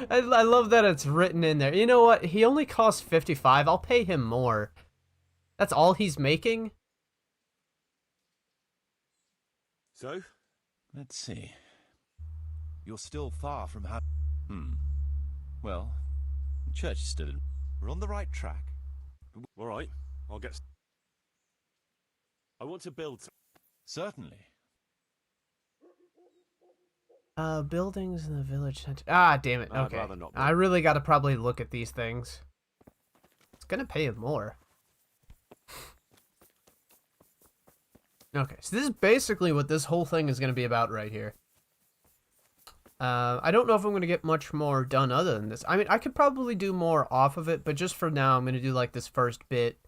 I love that it's written in there. You know what? He only costs 55. I'll pay him more. That's all he's making? So? Let's see. You're still far from Well, the church is still in. We're on the right track. All right, I'll get... I want to build... Certainly. Buildings in the village center. Ah, damn it. I'd Okay. rather not I really gotta probably look at these things. It's gonna pay him more. Okay, so this is basically what this whole thing is gonna be about right here. I don't know if I'm gonna get much more done other than this. I mean, I could probably do more off of it, but just for now, I'm gonna do like this first bit.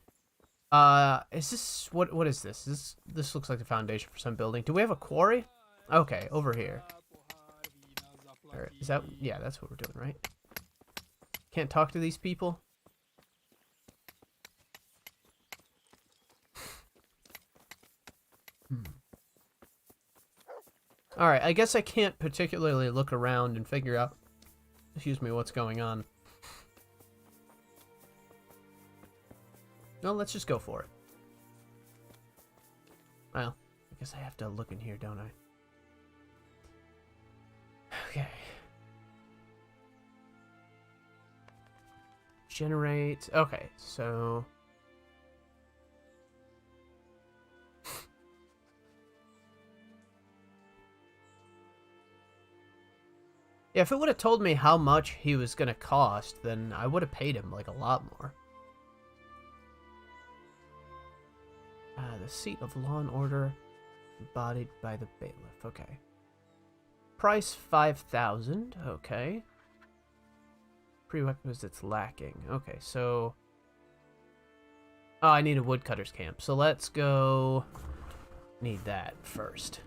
Is this... What is this? This looks like the foundation for some building. Do we have a quarry? Okay, over here. Alright, is that... Yeah, that's what we're doing, right? Can't talk to these people? Alright, I guess I can't particularly look around and figure out, excuse me, what's going on. No, let's just go for it. Well, I guess I have to look in here, don't I? Okay. Generate. Okay, so... Yeah, if it would have told me how much he was going to cost, then I would have paid him, like, a lot more. The seat of law and order, embodied by the bailiff. Okay. Price 5,000. Okay. Prerequisites lacking. Okay, so... Oh, I need a woodcutters camp. So let's go... Need that first.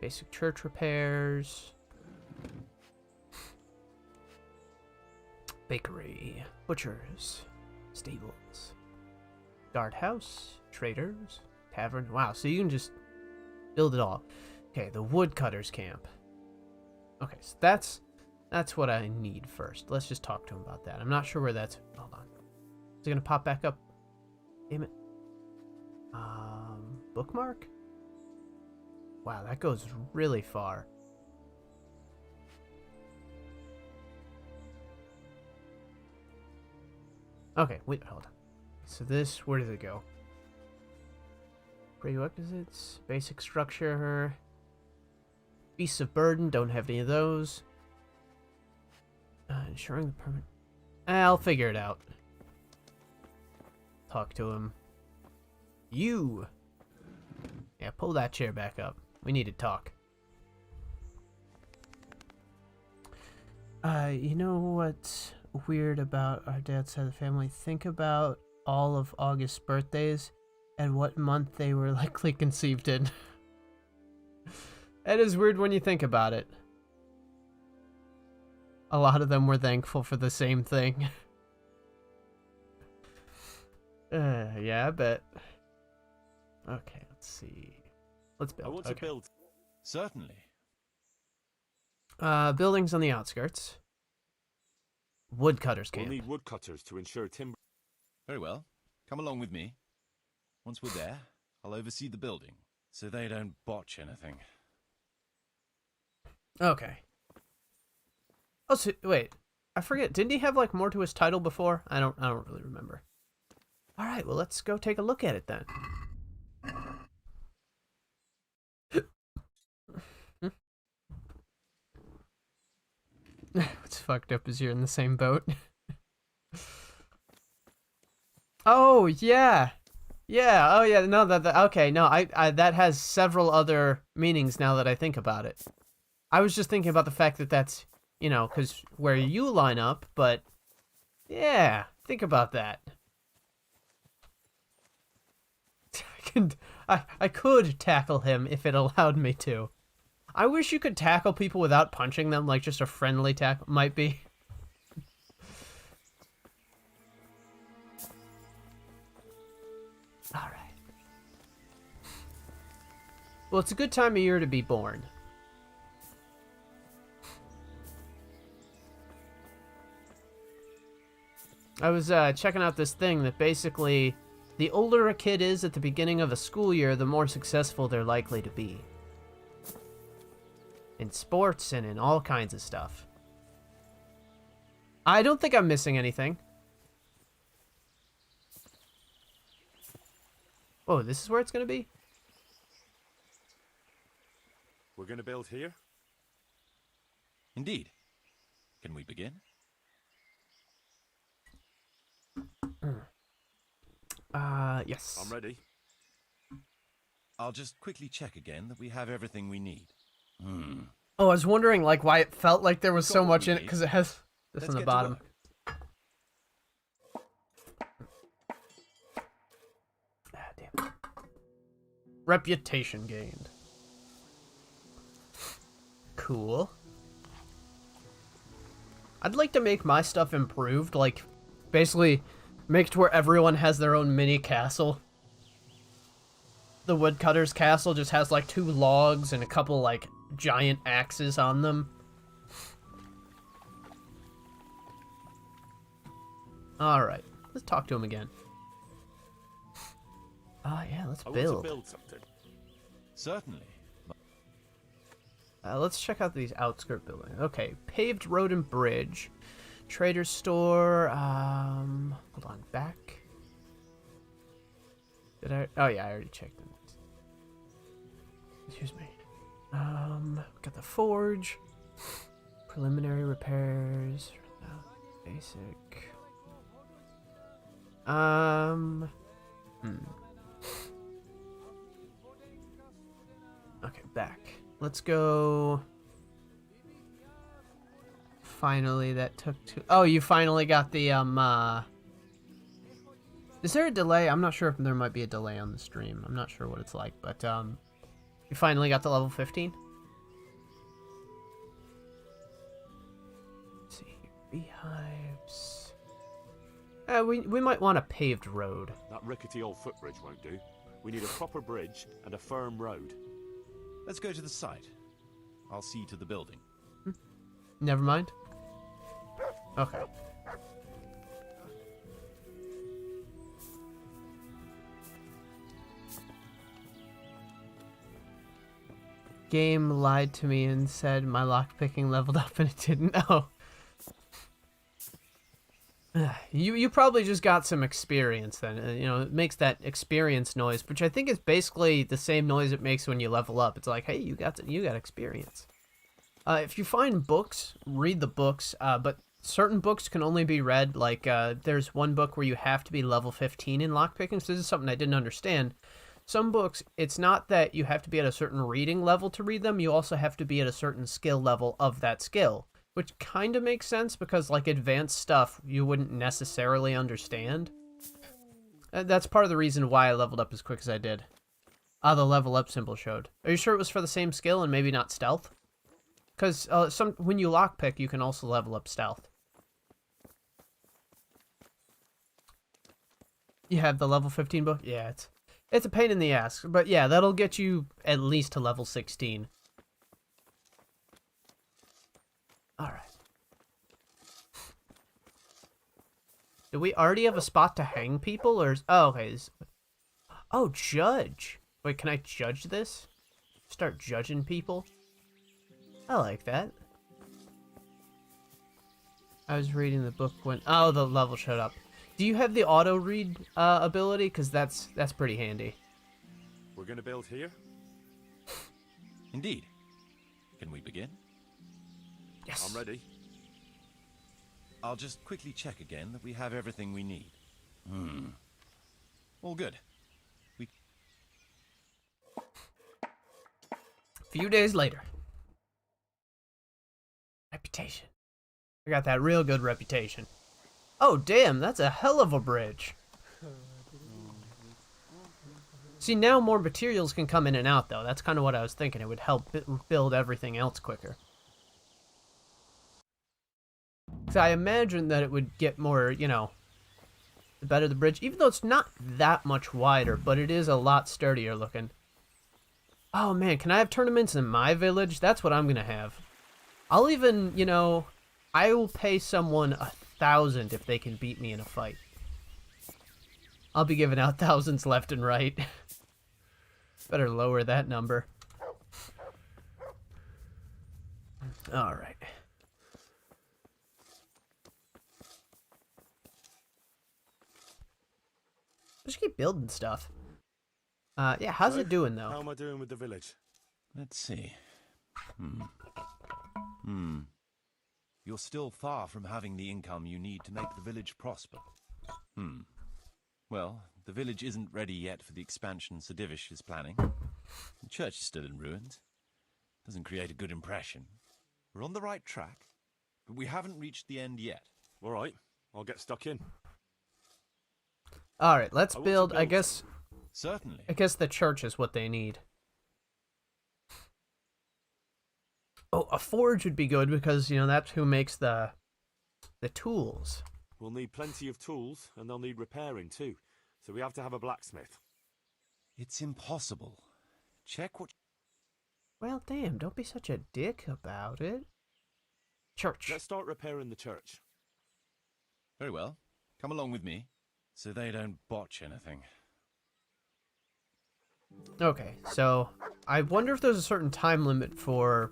Basic church repairs. Bakery. Butchers. Stables. Guardhouse. Traders. Tavern. Wow, so you can just build it all. Okay, the Woodcutters Camp. Okay, so that's what I need first. Let's just talk to him about that. I'm not sure where that's... Hold on. Is it going to pop back up? Damn it. Bookmark? Wow, that goes really far. Okay, wait, hold on. So this, where does it go? Prerequisites, basic structure, beasts of burden, don't have any of those. Ensuring the permanent. I'll figure it out. Talk to him. You! Yeah, pull that chair back up. We need to talk. You know what's weird about our dad's side of the family? Think about all of August's birthdays and what month they were likely conceived in. That is weird when you think about it. A lot of them were thankful for the same thing. Yeah, I bet. Okay, let's see. Let's build. I want to build. Certainly. Buildings on the outskirts. Woodcutters We'll Camp. need woodcutters to ensure timber. Very well. Come along with me. Once we're there, I'll oversee the building, so they don't botch anything. Okay. Oh, so, wait. I forget. Didn't he have like more to his title before? I don't really remember. All right. Well, let's go take a look at it then. What's fucked up is you're in the same boat. Oh yeah, yeah. Oh yeah. No, that okay. No, I that has several other meanings now that I think about it. I was just thinking about the fact that that's, you know, because where you line up, but yeah, think about that. I could tackle him if it allowed me to. I wish you could tackle people without punching them, like just a friendly tackle might be. Alright. Well, it's a good time of year to be born. I was checking out this thing that basically, the older a kid is at the beginning of a school year, the more successful they're likely to be. In sports and in all kinds of stuff. I don't think I'm missing anything. Oh, this is where it's going to be? We're going to build here? Indeed. Can we begin? Yes. I'm ready. I'll just quickly check again that we have everything we need. Oh, I was wondering, like, why it felt like there was Got so what much we in it, need. because it has this Let's on the get to bottom. work. Ah, damn it. Reputation gained. Cool. I'd like to make my stuff improved, like, basically make it where everyone has their own mini castle. The Woodcutters Castle just has, like, 2 logs and a couple, like, giant axes on them. Alright, let's talk to him again. Yeah, let's I build. want to build something. Certainly. Let's check out these outskirt buildings. Okay, paved road and bridge. Trader store, hold on, back. Did I? Oh yeah, I already checked them. Excuse me. Got the forge. Preliminary repairs. Basic. Okay, back. Let's go. Finally, that took two. Oh, you finally got the, Is there a delay? I'm not sure if there might be a delay on the stream. I'm not sure what it's like, but, you finally got to level 15? Let's see here. Beehives. We might want a paved road. That rickety old footbridge won't do. We need a proper bridge and a firm road. Let's go to the site. I'll see to the building. Never mind. Okay. game lied to me and said my lockpicking leveled up and it didn't. Oh. You probably just got some experience then. You know, it makes that experience noise, which I think is basically the same noise it makes when you level up. It's like, hey, you got experience. If you find books, read the books, but certain books can only be read. Like, there's one book where you have to be level 15 in lockpicking, so this is something I didn't understand. Some books, it's not that you have to be at a certain reading level to read them, you also have to be at a certain skill level of that skill. Which kind of makes sense because, like, advanced stuff you wouldn't necessarily understand. That's part of the reason why I leveled up as quick as I did. Ah, the level up symbol showed. Are you sure it was for the same skill and maybe not stealth? Because when you lockpick, you can also level up stealth. You have the level 15 book? Yeah, it's a pain in the ass. But yeah, that'll get you at least to level 16. Alright. Do we already have a spot to hang people, or oh, okay. Oh, judge. Wait, can I judge this? Start judging people? I like that. I was reading the book when... Oh, the level showed up. Do you have the auto-read ability? Because that's pretty handy. We're gonna build here? Indeed. Can we begin? Yes. I'm ready. I'll just quickly check again that we have everything we need. All good. Few days later. Reputation. I got that real good reputation. Oh, damn, that's a hell of a bridge. See, now more materials can come in and out, though. That's kind of what I was thinking. It would help build everything else quicker. So I imagine that it would get more, you know, the better the bridge. Even though it's not that much wider, but it is a lot sturdier looking. Oh, man, can I have tournaments in my village? That's what I'm going to have. I'll even, you know, I will pay someone 1,000 if they can beat me in a fight. I'll be giving out thousands left and right. Better lower that number. All right. Just keep building stuff. Yeah, how's it doing, though? How am I doing with the village? Let's see. You're still far from having the income you need to make the village prosper. Well, the village isn't ready yet for the expansion Sir Divish is planning. The church is still in ruins. Doesn't create a good impression. We're on the right track, but we haven't reached the end yet. All right, I'll get stuck in. All right, let's build. I guess. Certainly. I guess the church is what they need. Oh, a forge would be good because, you know, that's who makes the tools. We'll need plenty of tools, and they'll need repairing too. So we have to have a blacksmith. It's impossible. Check what... Well, damn, don't be such a dick about it. Church. Let's start repairing the church. Very well. Come along with me, so they don't botch anything. Okay, so I wonder if there's a certain time limit for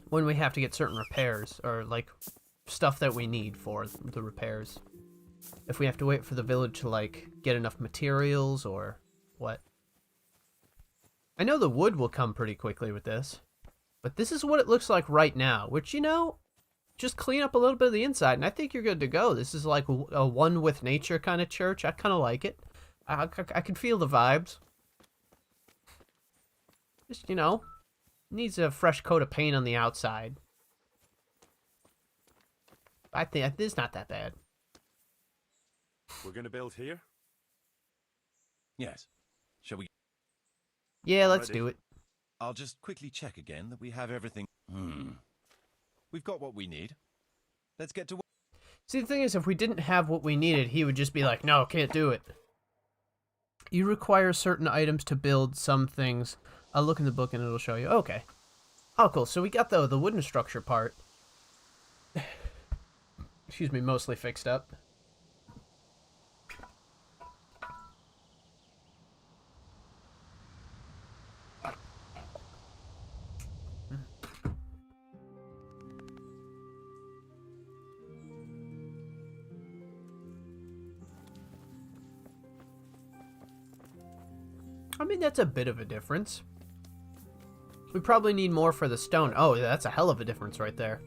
when we have to get certain repairs, or like stuff that we need for the repairs. If we have to wait for the village to like get enough materials or what. I know the wood will come pretty quickly with this, but this is what it looks like right now, which, you know, just clean up a little bit of the inside and I think you're good to go. This is like a one with nature kind of church. I kind of like it. I can feel the vibes. Just, you know, needs a fresh coat of paint on the outside. I think it's not that bad. We're going to build here? Yes. Shall we? Yeah, let's do it. I'll just quickly check again that we have everything. We've got what we need. Let's get to work. See, the thing is, if we didn't have what we needed, he would just be like, no, can't do it. You require certain items to build some things. I'll look in the book and it'll show you. Okay. Oh, cool. So we got the wooden structure part. Excuse me, mostly fixed up. I mean, that's a bit of a difference. We probably need more for the stone. Oh, that's a hell of a difference right there.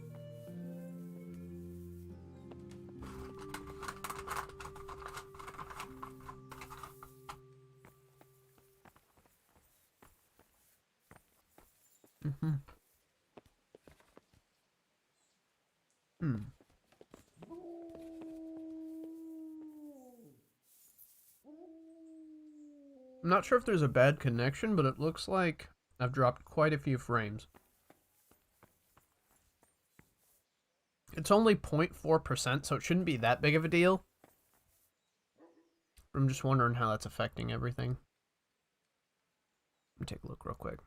Mm-hmm. I'm not sure if there's a bad connection, but it looks like I've dropped quite a few frames. It's only 0.4%, so it shouldn't be that big of a deal. I'm just wondering how that's affecting everything. Let me take a look real quick.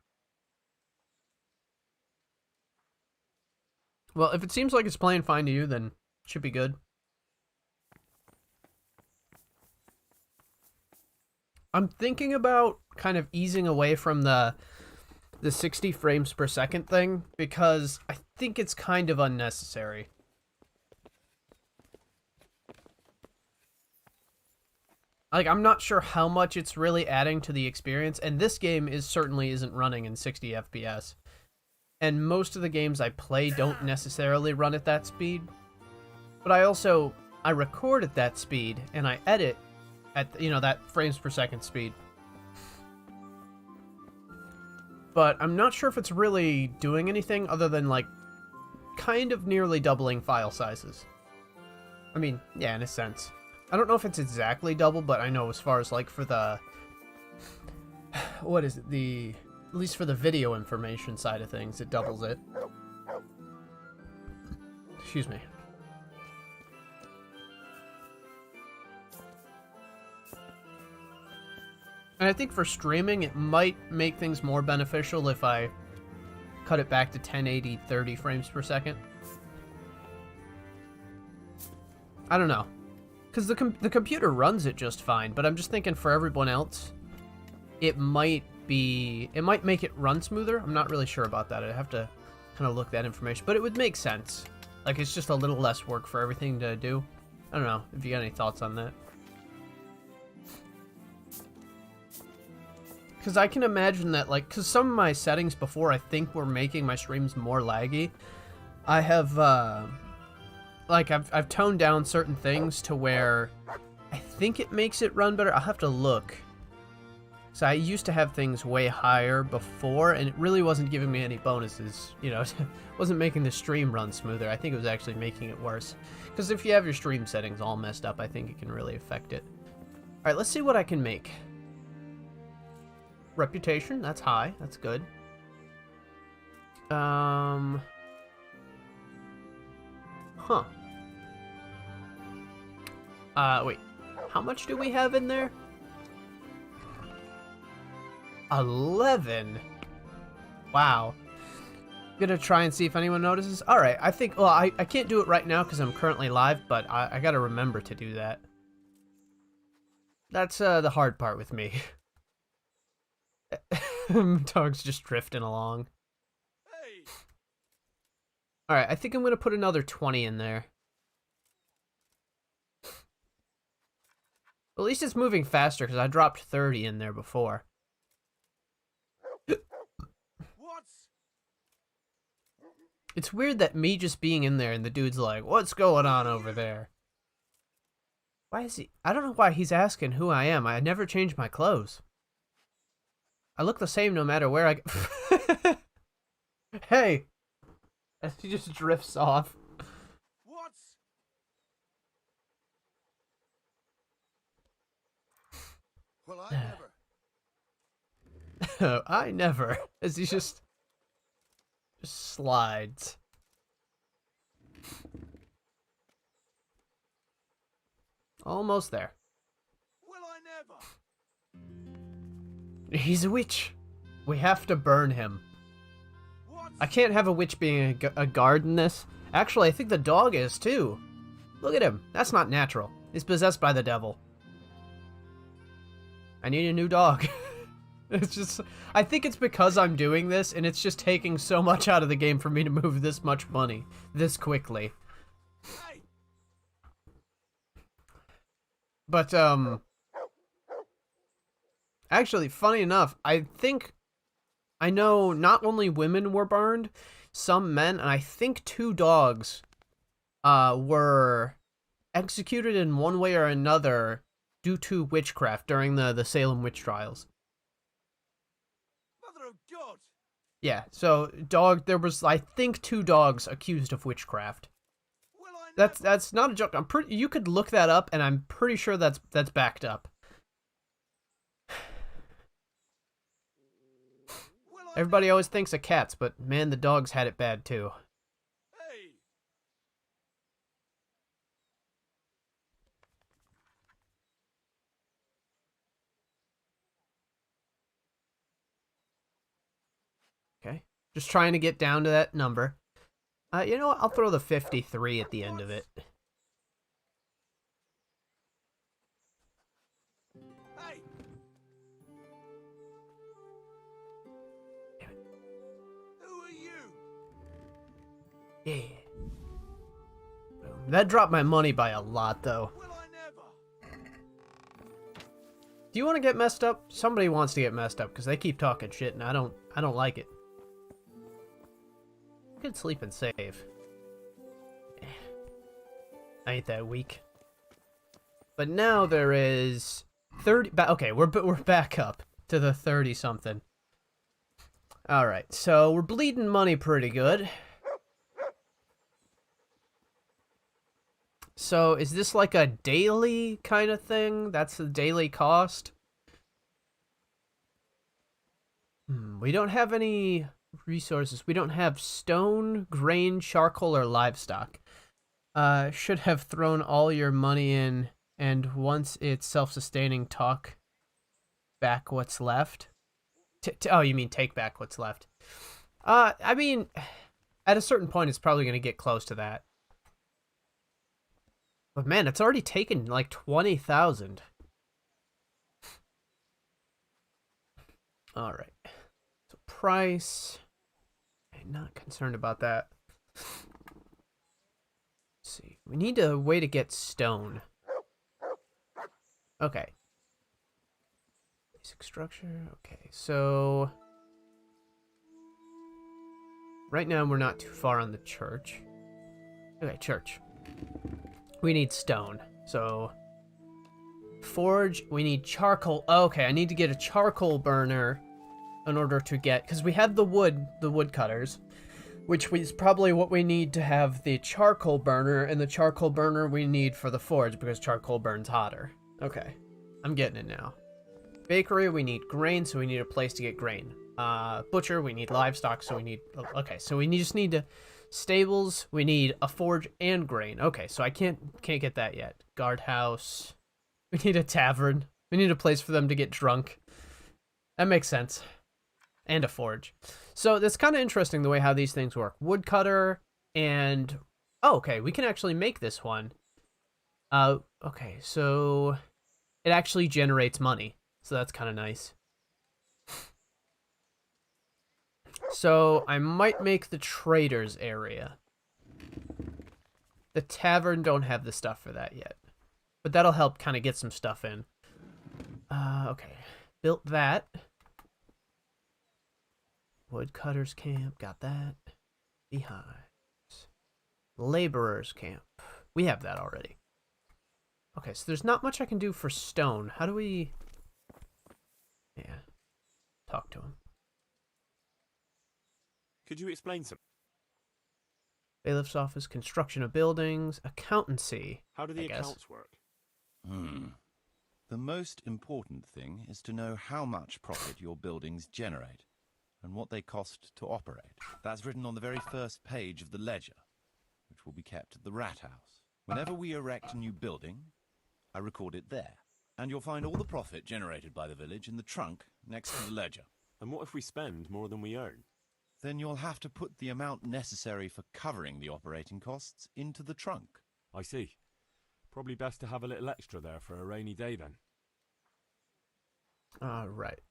Well, if it seems like it's playing fine to you, then it should be good. I'm thinking about kind of easing away from the 60 frames per second thing, because I think it's kind of unnecessary. Like, I'm not sure how much it's really adding to the experience, and this game certainly isn't running in 60 FPS. And most of the games I play don't necessarily run at that speed. But I record at that speed, and I edit at, that frames per second speed. But I'm not sure if it's really doing anything other than, like, kind of nearly doubling file sizes. I mean, yeah, in a sense. I don't know if it's exactly double, but I know as far as, like, for the... What is it? At least for the video information side of things, it doubles it. Excuse me. And I think for streaming, it might make things more beneficial if I cut it back to 1080 30 frames per second. I don't know. Because the computer runs it just fine, but I'm just thinking for everyone else, it might make it run smoother. I'm not really sure about that. I'd have to kind of look that information, but it would make sense. Like, it's just a little less work for everything to do. I don't know if you got any thoughts on that. Because I can imagine that, like, because some of my settings before I think were making my streams more laggy. I have, like, I've toned down certain things to where I think it makes it run better. I'll have to look. So I used to have things way higher before, and it really wasn't giving me any bonuses. It wasn't making the stream run smoother. I think it was actually making it worse. Because if you have your stream settings all messed up, I think it can really affect it. Alright, let's see what I can make. Reputation, that's high. That's good. Huh. Wait. How much do we have in there? 11. Wow. Gonna try and see if anyone notices. Alright, I think, well, I can't do it right now because I'm currently live, but I gotta remember to do that. That's the hard part with me. Dog's just drifting along. Hey. Alright, I think I'm gonna put another 20 in there. At least it's moving faster because I dropped 30 in there before. It's weird that me just being in there and the dude's like, what's going on over there? Why is he... I don't know why he's asking who I am. I never change my clothes. I look the same no matter where I go. Hey! As he just drifts off. What? Well, I never. I never. As he just slides. Almost there. Will I never? He's a witch. We have to burn him. What? I can't have a witch being a guard in this. Actually, I think the dog is too. Look at him. That's not natural. He's possessed by the devil. I need a new dog. It's just... I think it's because I'm doing this, and it's just taking so much out of the game for me to move this much money this quickly. Hey. But, Actually, funny enough, I know not only women were burned, some men, and I think 2 dogs were executed in one way or another due to witchcraft during the Salem witch trials. Mother of God! Yeah, so there was, I think, 2 dogs accused of witchcraft. That's not a joke. You could look that up, and I'm pretty sure that's backed up. Everybody always thinks of cats, but man, the dogs had it bad too. Hey! Okay, just trying to get down to that number. You know what? I'll throw the 53 at the end of it. Hey! Who are you? Yeah. That dropped my money by a lot, though. Will I never? Do you want to get messed up? Somebody wants to get messed up because they keep talking shit, and I don't like it. Good sleep and save. I ain't that weak. But now there is 30. Okay, we're back up to the 30 something. All right, so we're bleeding money pretty good. So is this like a daily kind of thing? That's the daily cost. We don't have any resources. We don't have stone, grain, charcoal, or livestock. Should have thrown all your money in, and once it's self-sustaining, talk back what's left. Oh, you mean take back what's left. I mean, at a certain point, it's probably going to get close to that. But man, it's already taken like 20,000. All right. So price. I'm not concerned about that. Let's see. We need a way to get stone. Okay. Basic structure. Okay, so right now we're not too far on the church. Okay, church. We need stone. So forge, we need charcoal. Okay, I need to get a charcoal burner in order to get, because we have the woodcutters, which is probably what we need to have the charcoal burner, and the charcoal burner we need for the forge because charcoal burns hotter. Okay, I'm getting it now. Bakery, we need grain, so we need a place to get grain. Butcher, we need livestock, so we need, okay, so we just need to, stables, we need a forge and grain. Okay, so I can't get that yet. Guardhouse, we need a tavern, we need a place for them to get drunk. That makes sense. And a forge. So that's kind of interesting the way how these things work. Woodcutter and... Oh, okay, we can actually make this one. Okay, so it actually generates money. So that's kind of nice. So I might make the traders area. The tavern don't have the stuff for that yet. But that'll help kind of get some stuff in. Okay. Built that. Woodcutters Camp, got that. Beehives. Laborers Camp. We have that already. Okay, so there's not much I can do for stone. How do we... Yeah. Talk to him. Could you explain some? Bailiff's office, construction of buildings, accountancy. How do the accounts work? The most important thing is to know how much profit your buildings generate and what they cost to operate. That's written on the very first page of the ledger, which will be kept at the rat house. Whenever we erect a new building, I record it there. And you'll find all the profit generated by the village in the trunk next to the ledger. And what if we spend more than we earn? Then you'll have to put the amount necessary for covering the operating costs into the trunk. I see. Probably best to have a little extra there for a rainy day then. Alright.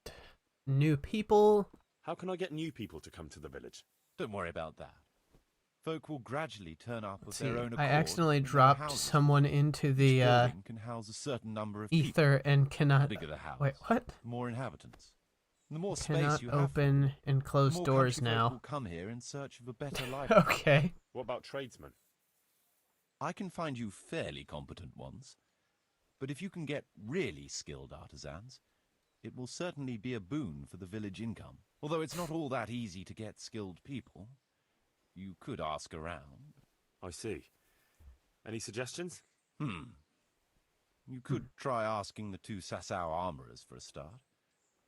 New people. How can I get new people to come to the village? Don't worry about that. Folk will gradually turn up of Let's their see. own accord. I accidentally in their dropped houses. someone into Each the building can house a certain number of ether and people. cannot. The bigger the house, Wait, what? the more inhabitants. And the more Cannot space you have, open and the close more doors country folk now. will come here in search of a better life. Okay. What about tradesmen? I can find you fairly competent ones, but if you can get really skilled artisans, it will certainly be a boon for the village income. Although it's not all that easy to get skilled people. You could ask around. I see. Any suggestions? You could try asking the two Sasau armorers for a start.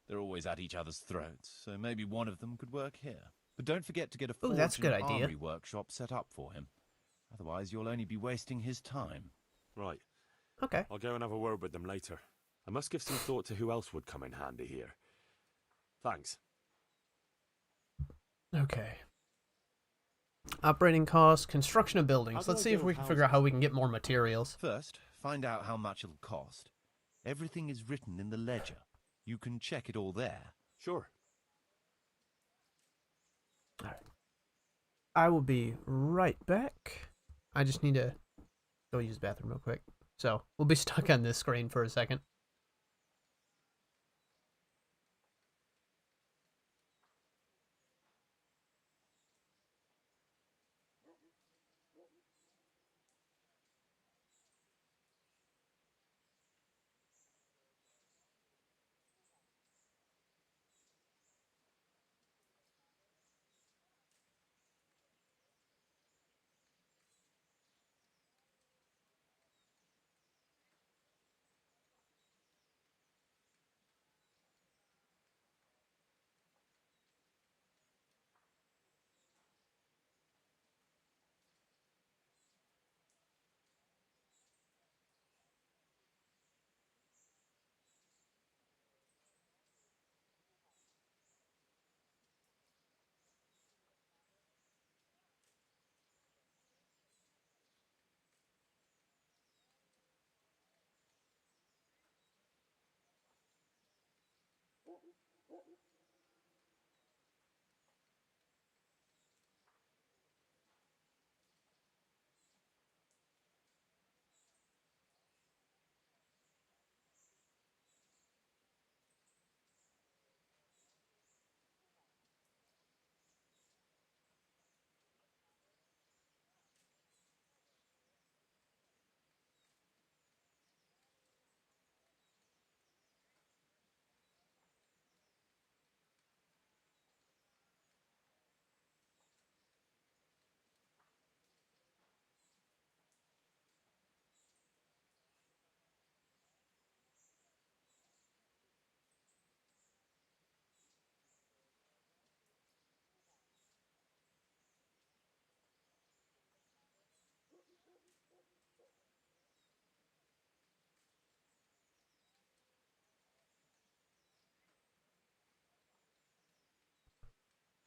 They're always at each other's throats, so maybe one of them could work here. But don't forget to get a forge that's a good and idea. armory workshop set up for him. Otherwise, you'll only be wasting his time. Right. Okay. I'll go and have a word with them later. I must give some thought to who else would come in handy here. Thanks. Okay. Operating costs, construction of How buildings. do Let's I see if build we can figure out how we can get more materials. First, find out how much it'll cost. Everything is written in the ledger. You can check it all there. Sure. Alright. I will be right back. I just need to go use the bathroom real quick. So, we'll be stuck on this screen for a second.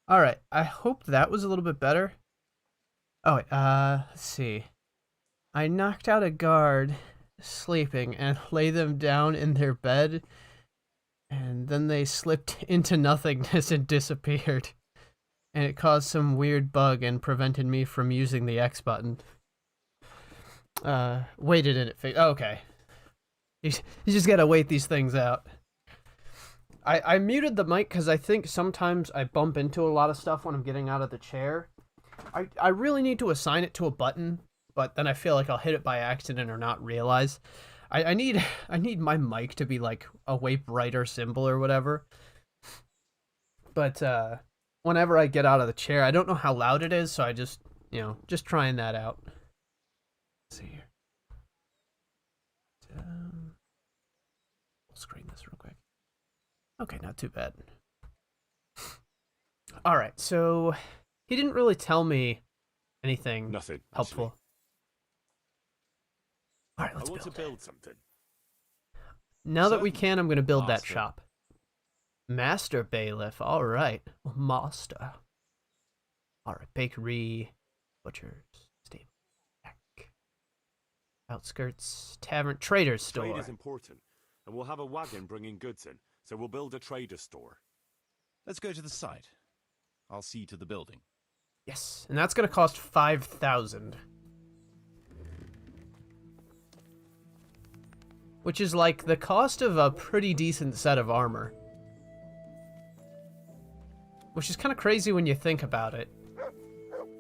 Alright, I hope that was a little bit better. Oh, wait, let's see. I knocked out a guard sleeping and lay them down in their bed, and then they slipped into nothingness and disappeared. And it caused some weird bug and prevented me from using the X button. Waited and it fixed. Oh, okay. You just gotta wait these things out. I muted the mic because I think sometimes I bump into a lot of stuff when I'm getting out of the chair. I really need to assign it to a button, but then I feel like I'll hit it by accident or not realize. I need my mic to be like a way brighter symbol or whatever. But whenever I get out of the chair, I don't know how loud it is, so I just trying that out. Let's see here. We'll screen this real quick. Okay, not too bad. Alright, so he didn't really tell me anything Nothing helpful. Alright, let's I want build. to build something. Now that we can, I'm going to build that Master. shop. Master Bailiff, alright. Master. Alright, bakery, butchers, stable, back, outskirts, tavern, trader's store. Trade is important, and we'll have a wagon bringing goods in, so we'll build a trader's store. Let's go to the site. I'll see to the building. Yes, and that's going to cost 5,000. Which is like the cost of a pretty decent set of armor. Which is kind of crazy when you think about it.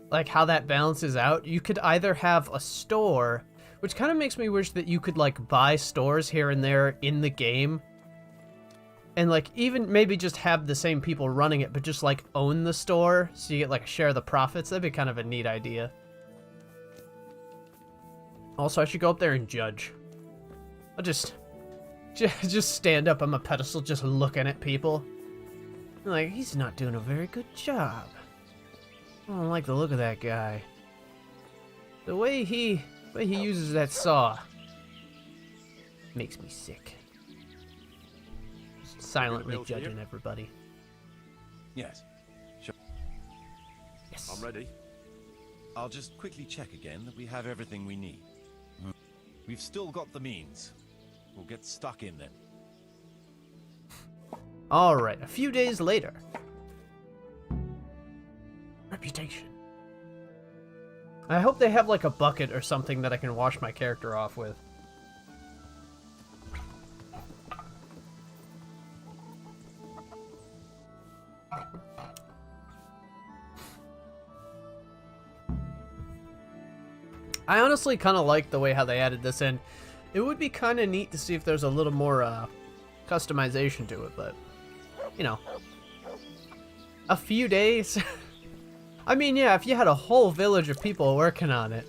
Like how that balances out. You could either have a store, which kind of makes me wish that you could like buy stores here and there in the game. And like even maybe just have the same people running it, but just like own the store so you get like a share of the profits. That'd be kind of a neat idea. Also, I should go up there and judge. I'll just stand up on my pedestal just looking at people. Like, he's not doing a very good job. I don't like the look of that guy. The way he uses that saw makes me sick. Just silently judging everybody. Yes. Sure. Yes. I'm ready. I'll just quickly check again that we have everything we need. We've still got the means. We'll get stuck in then. Alright, a few days later. Reputation. I hope they have like a bucket or something that I can wash my character off with. I honestly kind of like the way how they added this in. It would be kind of neat to see if there's a little more customization to it, but, you know, a few days. I mean, yeah, if you had a whole village of people working on it.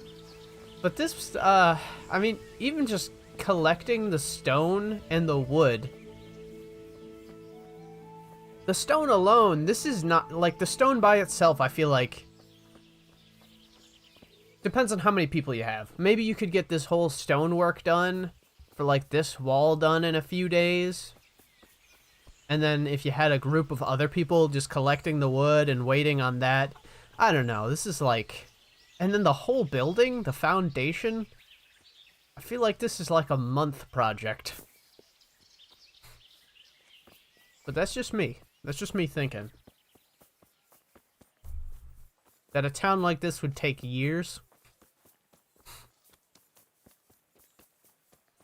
But this, I mean, even just collecting the stone and the wood. The stone alone, this is not, like, the stone by itself, I feel like, depends on how many people you have. Maybe you could get this whole stonework done for like this wall done in a few days. And then if you had a group of other people just collecting the wood and waiting on that. I don't know. This is like... And then the whole building, the foundation. I feel like this is like a month project. But that's just me. That's just me thinking. That a town like this would take years.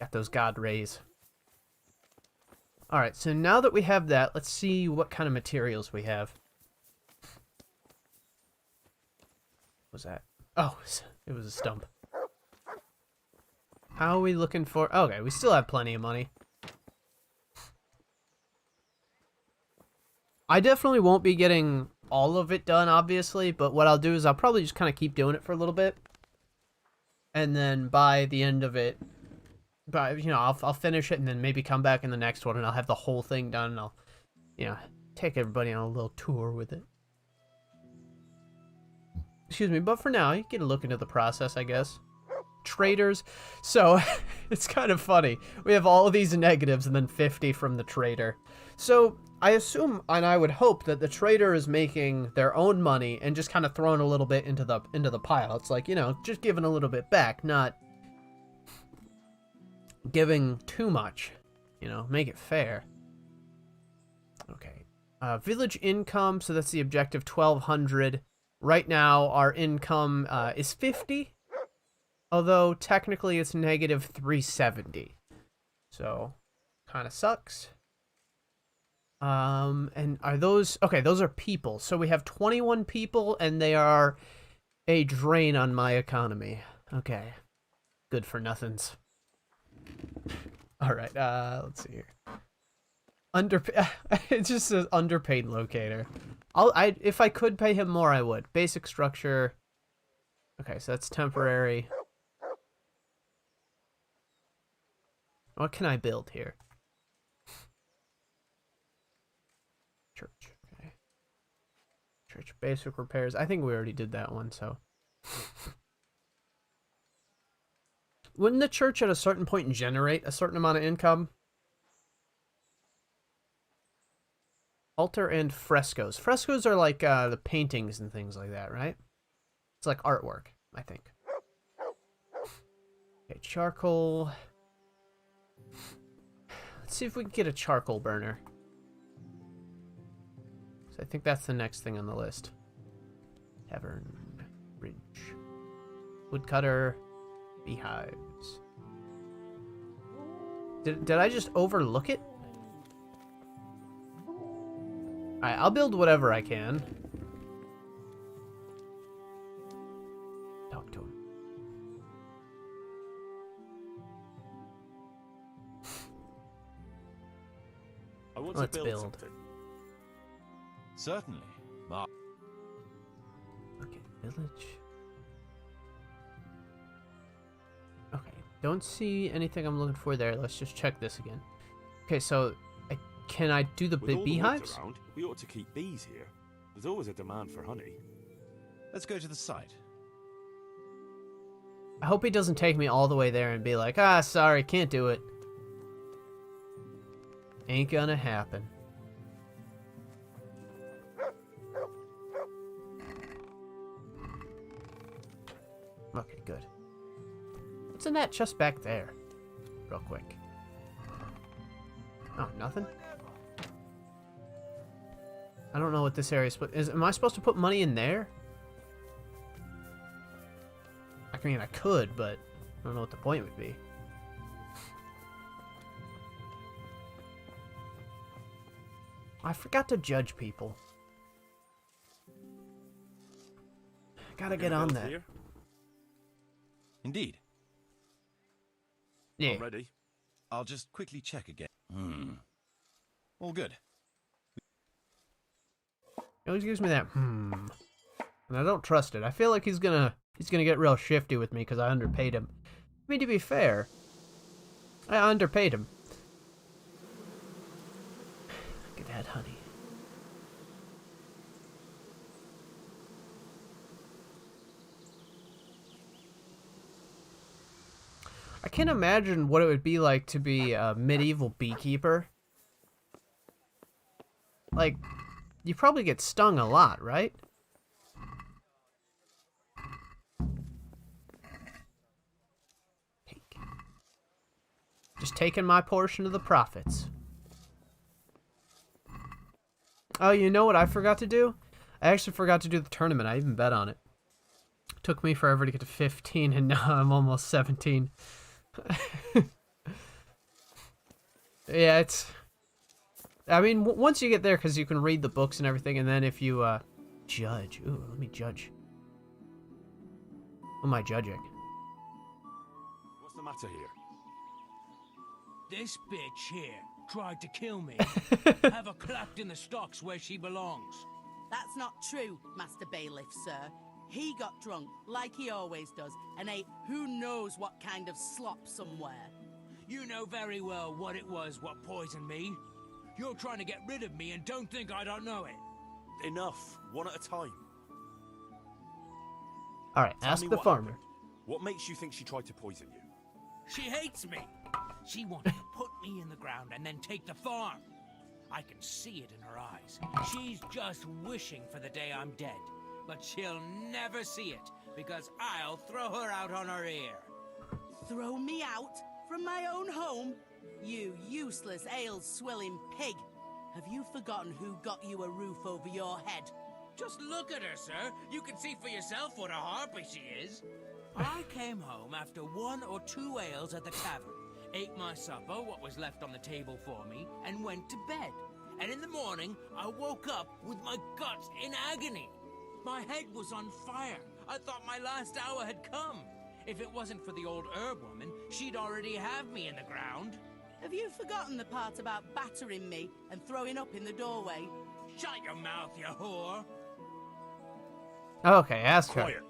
Got those god rays. Alright, so now that we have that, let's see what kind of materials we have. What was that? Oh, it was a stump. How are we looking for... Okay, we still have plenty of money. I definitely won't be getting all of it done, obviously, but what I'll do is I'll probably just kind of keep doing it for a little bit. And then by the end of it, you know, I'll finish it and then maybe come back in the next one and I'll have the whole thing done and I'll, you know, take everybody on a little tour with it. Excuse me, but for now, you get a look into the process, I guess. Traders. So, it's kind of funny. We have all of these negatives and then 50 from the trader. So, I assume, and I would hope, that the trader is making their own money and just kind of throwing a little bit into the pile. It's like, you know, just giving a little bit back, not giving too much. You know, make it fair. Okay. Village income, so that's the objective, 1,200. Right now, our income is 50. Although, technically, it's negative 370. So, kind of sucks. And are those... Okay, those are people. So we have 21 people, and they are a drain on my economy. Okay. Good for nothings. Alright, let's see here. It just says underpaid locator. If I could pay him more, I would. Basic structure. Okay, so that's temporary. What can I build here? Church. Okay. Church basic repairs. I think we already did that one, so. Wouldn't the church at a certain point generate a certain amount of income? Altar and frescoes. Frescoes are like the paintings and things like that, right? It's like artwork, I think. Okay, charcoal. Let's see if we can get a charcoal burner. So I think that's the next thing on the list. Tavern. Ridge. Woodcutter. Beehives. Did I just overlook it? Alright, I'll build whatever I can. Talk to him. I want Let's to build build. something. Certainly. Mark. Okay, village. Okay, don't see anything I'm looking for there. Let's just check this again. Okay, so can I do the With all the woods beehives? around, we ought to keep bees here. There's always a demand for honey. Let's go to the site. I hope he doesn't take me all the way there and be like, ah, sorry, can't do it. Ain't gonna happen. Okay, good. What's in that chest back there? Real quick. Oh, nothing? I don't know what this area is. Am I supposed to put money in there? I mean, I could, but I don't know what the point would be. I forgot to judge people. Gotta get on that. Here? Indeed. Yeah. I'm ready. I'll just quickly check again. All good. He always gives me that and I don't trust it. I feel like he's gonna get real shifty with me because I underpaid him. I mean, to be fair, I underpaid him. Look at that honey. I can't imagine what it would be like to be a medieval beekeeper. Like, you probably get stung a lot, right? Take. Just taking my portion of the profits. Oh, you know what I forgot to do? I actually forgot to do the tournament. I even bet on it. Took me forever to get to 15, and now I'm almost 17. Yeah, it's... I mean, once you get there, because you can read the books and everything, and then if you, judge. Ooh, let me judge. What am I judging? What's the matter here? This bitch here tried to kill me. Have her clapped in the stocks where she belongs. That's not true, Master Bailiff, sir. He got drunk, like he always does, and ate who knows what kind of slop somewhere. You know very well what it was what poisoned me. You're trying to get rid of me and don't think I don't know it. Enough. One at a time. Alright, Tell ask me the what farmer. happened. What makes you think she tried to poison you? She hates me. She wanted to put me in the ground and then take the farm. I can see it in her eyes. She's just wishing for the day I'm dead. But she'll never see it, because I'll throw her out on her ear. Throw me out? From my own home? You useless ale-swilling pig! Have you forgotten who got you a roof over your head? Just look at her, sir. You can see for yourself what a harpy she is. I came home after 1 or 2 ales at the tavern, ate my supper, what was left on the table for me, and went to bed. And in the morning, I woke up with my guts in agony. My head was on fire. I thought my last hour had come. If it wasn't for the old herb woman, she'd already have me in the ground. Have you forgotten the part about battering me and throwing up in the doorway? Shut your mouth, you whore! Okay, ask her. Quiet.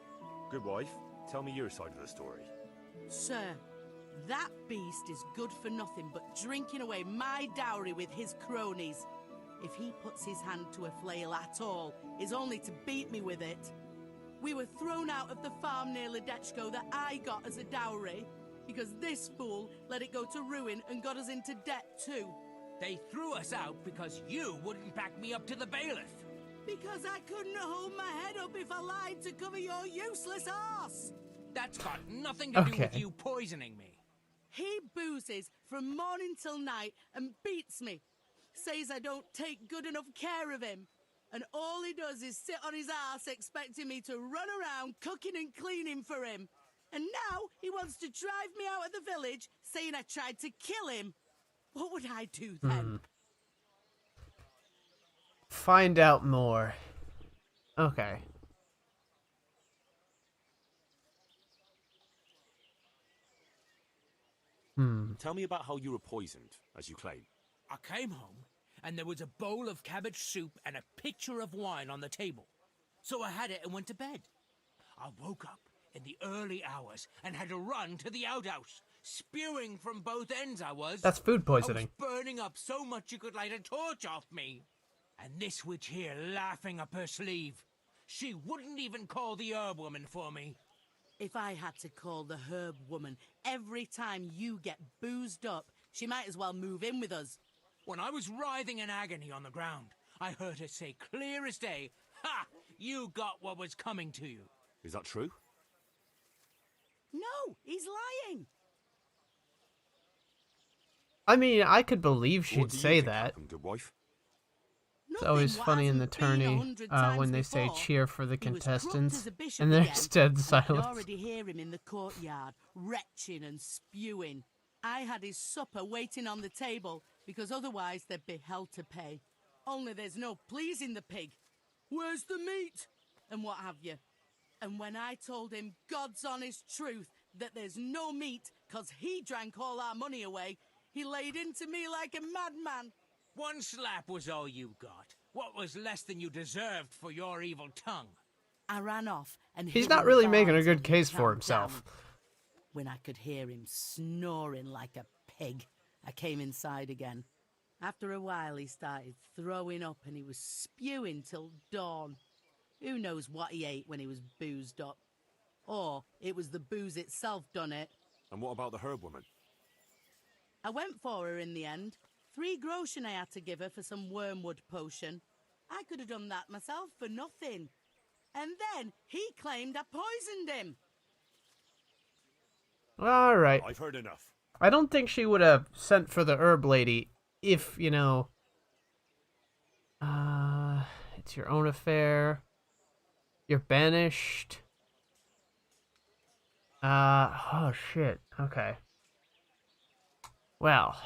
Good wife. Tell me your side of the story. Sir, that beast is good for nothing but drinking away my dowry with his cronies. If he puts his hand to a flail at all, it's only to beat me with it. We were thrown out of the farm near Ledechko that I got as a dowry, because this fool let it go to ruin and got us into debt too. They threw us out because you wouldn't back me up to the bailiff. Because I couldn't hold my head up if I lied to cover your useless arse. That's got nothing to do with you poisoning me. He boozes from morning till night and beats me. Says I don't take good enough care of him. and all he does is sit on his ass expecting me to run around cooking and cleaning for him. And now he wants to drive me out of the village, saying I tried to kill him. What would I do then? Find out more. Okay. Tell me about how you were poisoned, as you claim. I came home, and there was a bowl of cabbage soup and a pitcher of wine on the table. So I had it and went to bed. I woke up in the early hours and had to run to the outhouse. Spewing from both ends I was. That's food poisoning. I was burning up so much you could light a torch off me. And this witch here laughing up her sleeve. She wouldn't even call the herb woman for me. If I had to call the herb woman every time you get boozed up, she might as well move in with us. When I was writhing in agony on the ground, I heard her say clear as day, "Ha! You got what was coming to you." Is that true? No, he's lying. I mean, I could believe What she'd do you say think that. happened, good wife? It's always funny in the tourney when they say cheer for the contestants, and there's dead I silence. already hear him in the courtyard, retching and spewing. I had his supper waiting on the table, because otherwise there'd be hell to pay. Only there's no pleasing the pig. Where's the meat? And what have you. And when I told him God's honest truth that there's no meat, 'cause he drank all our money away, he laid into me like a madman. One slap was all you got. What was less than you deserved for your evil tongue? I ran off and He's hid not in the really barn making a till good he case for calmed himself. down. When I could hear him snoring like a pig, I came inside again. After a while, he started throwing up and he was spewing till dawn. Who knows what he ate when he was boozed up? Or it was the booze itself done it. And what about the herb woman? I went for her in the end. 3 groschen I had to give her for some wormwood potion. I could have done that myself for nothing. And then he claimed I poisoned him. Alright. I've heard enough. I don't think she would have sent for the herb lady if, you know... it's your own affair. You're banished. Oh shit. Okay. Well.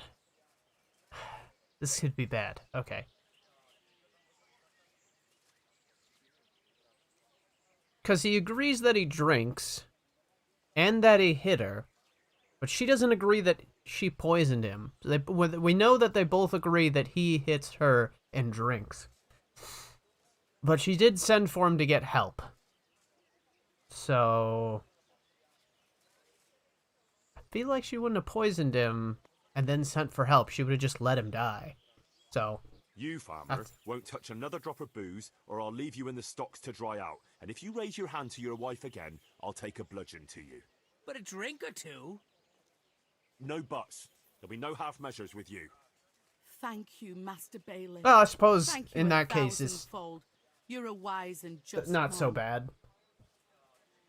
This could be bad. Okay. Because he agrees that he drinks, and that he hit her, but she doesn't agree that she poisoned him. We know that they both agree that he hits her and drinks. But she did send for him to get help. So... I feel like she wouldn't have poisoned him and then sent for help. She would have just let him die. So... You, farmer, won't touch another drop of booze, or I'll leave you in the stocks to dry out. And if you raise your hand to your wife again, I'll take a bludgeon to you. But a drink or two? No buts. There'll be no half measures with you. Thank you, Master Bailiff. Well, I suppose Thank you in a that case it's thousandfold. You're a wise and just not so man. bad.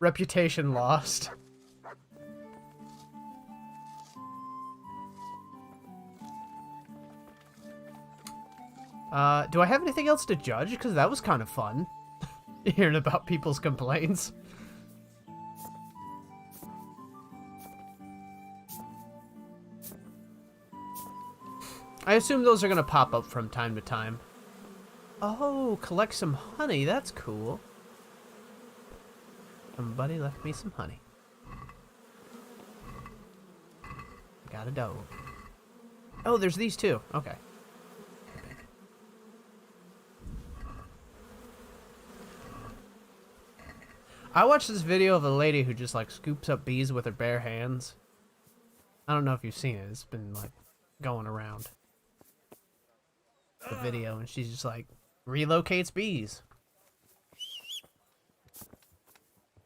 Reputation lost. Do I have anything else to judge? Because that was kind of fun. Hearing about people's complaints. I assume those are going to pop up from time to time. Oh, collect some honey. That's cool. Somebody left me some honey. Got a dough. Oh, there's these too. Okay. I watched this video of a lady who just like scoops up bees with her bare hands. I don't know if you've seen it. It's been like going around the video, and she's just like relocates bees.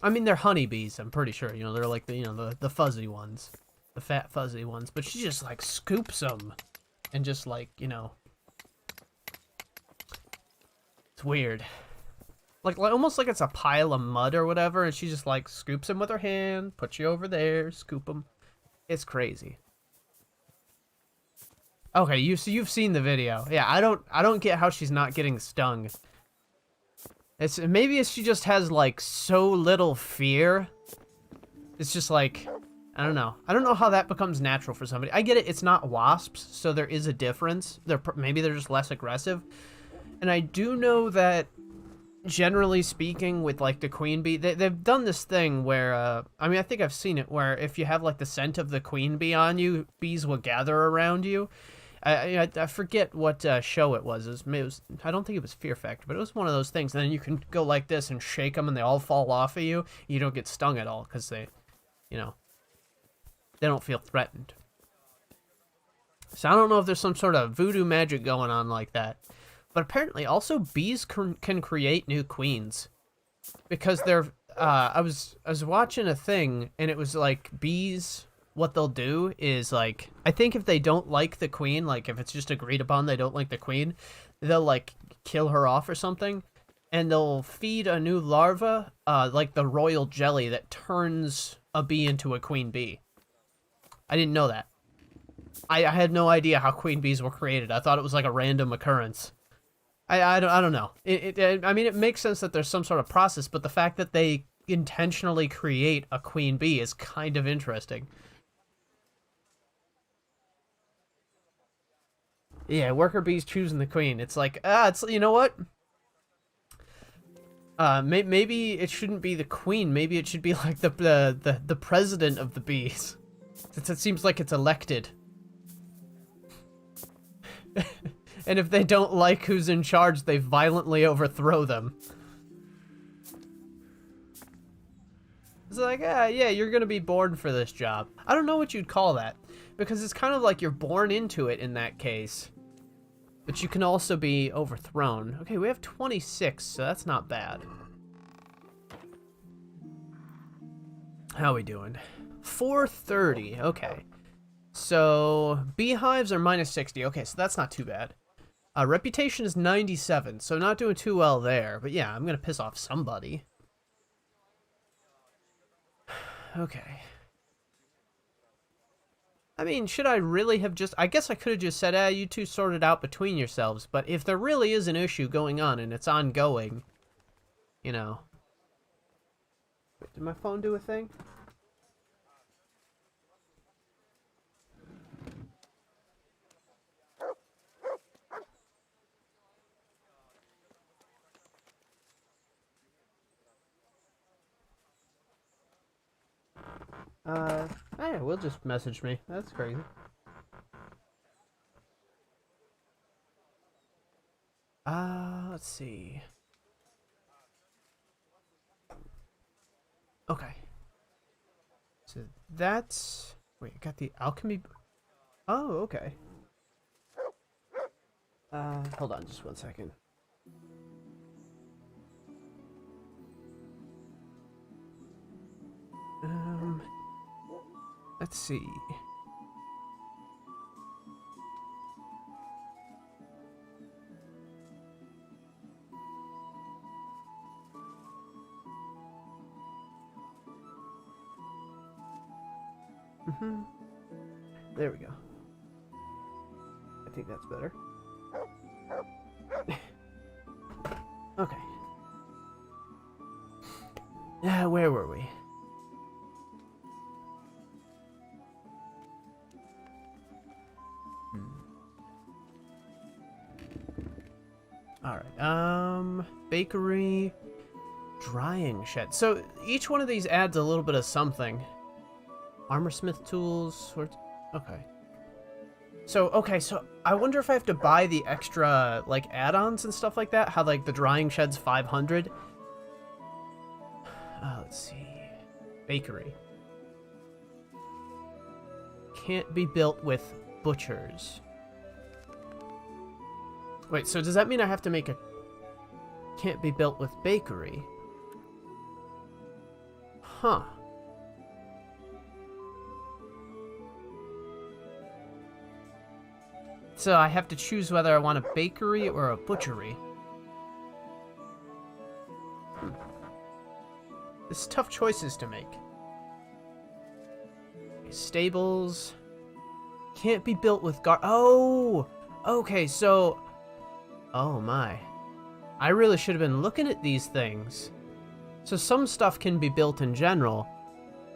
I mean, they're honeybees. I'm pretty sure. You know, they're like the fuzzy ones, the fat fuzzy ones. But she just like scoops them, and just like it's weird. Like almost like it's a pile of mud or whatever, and she just like scoops them with her hand, puts you over there, scoop them. It's crazy. Okay, you've seen the video. Yeah, I don't get how she's not getting stung Maybe she just has like so little fear. It's just like, I don't know. I don't know how that becomes natural for somebody. I get it. It's not wasps, so there is a difference. Maybe they're just less aggressive. And I do know that, generally speaking, with like the queen bee, they've done this thing where, I mean, I think I've seen it where if you have like the scent of the queen bee on you, bees will gather around you. I forget what show it was. It was. I don't think it was Fear Factor, but it was one of those things. And then you can go like this and shake them, and they all fall off of you. You don't get stung at all because they, you know, they don't feel threatened. So I don't know if there's some sort of voodoo magic going on like that. But apparently also bees can create new queens. Because they're, I was watching a thing, and it was like bees, what they'll do is like, I think if they don't like the queen, like if it's just agreed upon they don't like the queen, they'll like kill her off or something. And they'll feed a new larva, like the royal jelly that turns a bee into a queen bee. I didn't know that. I had no idea how queen bees were created. I thought it was like a random occurrence. I don't know. I mean, it makes sense that there's some sort of process, but the fact that they intentionally create a queen bee is kind of interesting. Yeah, worker bees choosing the queen. It's like, it's, you know what? Maybe it shouldn't be the queen. Maybe it should be like the president of the bees. It seems like it's elected. And if they don't like who's in charge, they violently overthrow them. It's like, yeah, you're gonna be born for this job. I don't know what you'd call that, because it's kind of like you're born into it in that case. But you can also be overthrown. Okay, we have 26, so that's not bad. How are we doing? 430, okay. So, beehives are minus 60. Okay, so that's not too bad. Reputation is 97, so not doing too well there. But yeah, I'm gonna piss off somebody. Okay. I mean, should I really have just... I guess I could have just said, you two sort it out between yourselves. But if there really is an issue going on and it's ongoing, you know... Wait, did my phone do a thing? Yeah, we'll just message me. That's crazy. Let's see. Okay. So that's... Wait, I got the alchemy... Oh, okay. Hold on just one second. Let's see. There we go. I think that's better. Okay. Where were we? Alright, bakery, drying shed. So, each one of these adds a little bit of something. Armorsmith tools, okay. So, I wonder if I have to buy the extra, like, add-ons and stuff like that? How, like, the drying shed's 500? Let's see. Bakery. Can't be built with butchers. Wait, so does that mean I have to make a... Can't be built with bakery? Huh. So I have to choose whether I want a bakery or a butchery. There's tough choices to make. Stables. Can't be built with Oh! Okay, so... Oh my. I really should have been looking at these things. So some stuff can be built in general,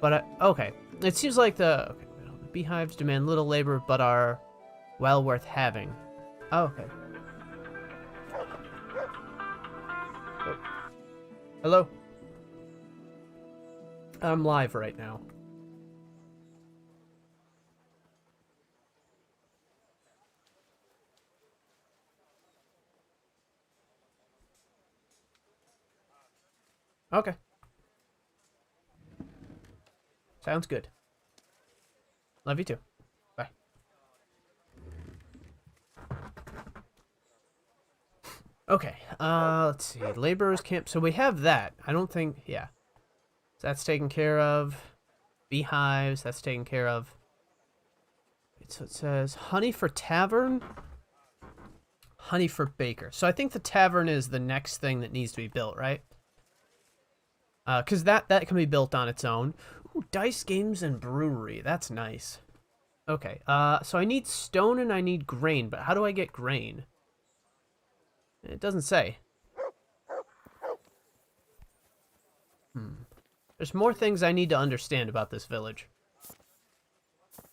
but okay. It seems like the beehives demand little labor, but are well worth having. Oh, okay. Oh. Hello. I'm live right now. Okay. Sounds good. Love you too. Bye. Okay, let's see. Laborers camp. So we have that. I don't think, yeah. So that's taken care of. Beehives, that's taken care of. So it says honey for tavern, honey for baker. So I think the tavern is the next thing that needs to be built, right? Because that can be built on its own. Ooh, dice games and brewery. That's nice. Okay, so I need stone and I need grain, but how do I get grain? It doesn't say. There's more things I need to understand about this village.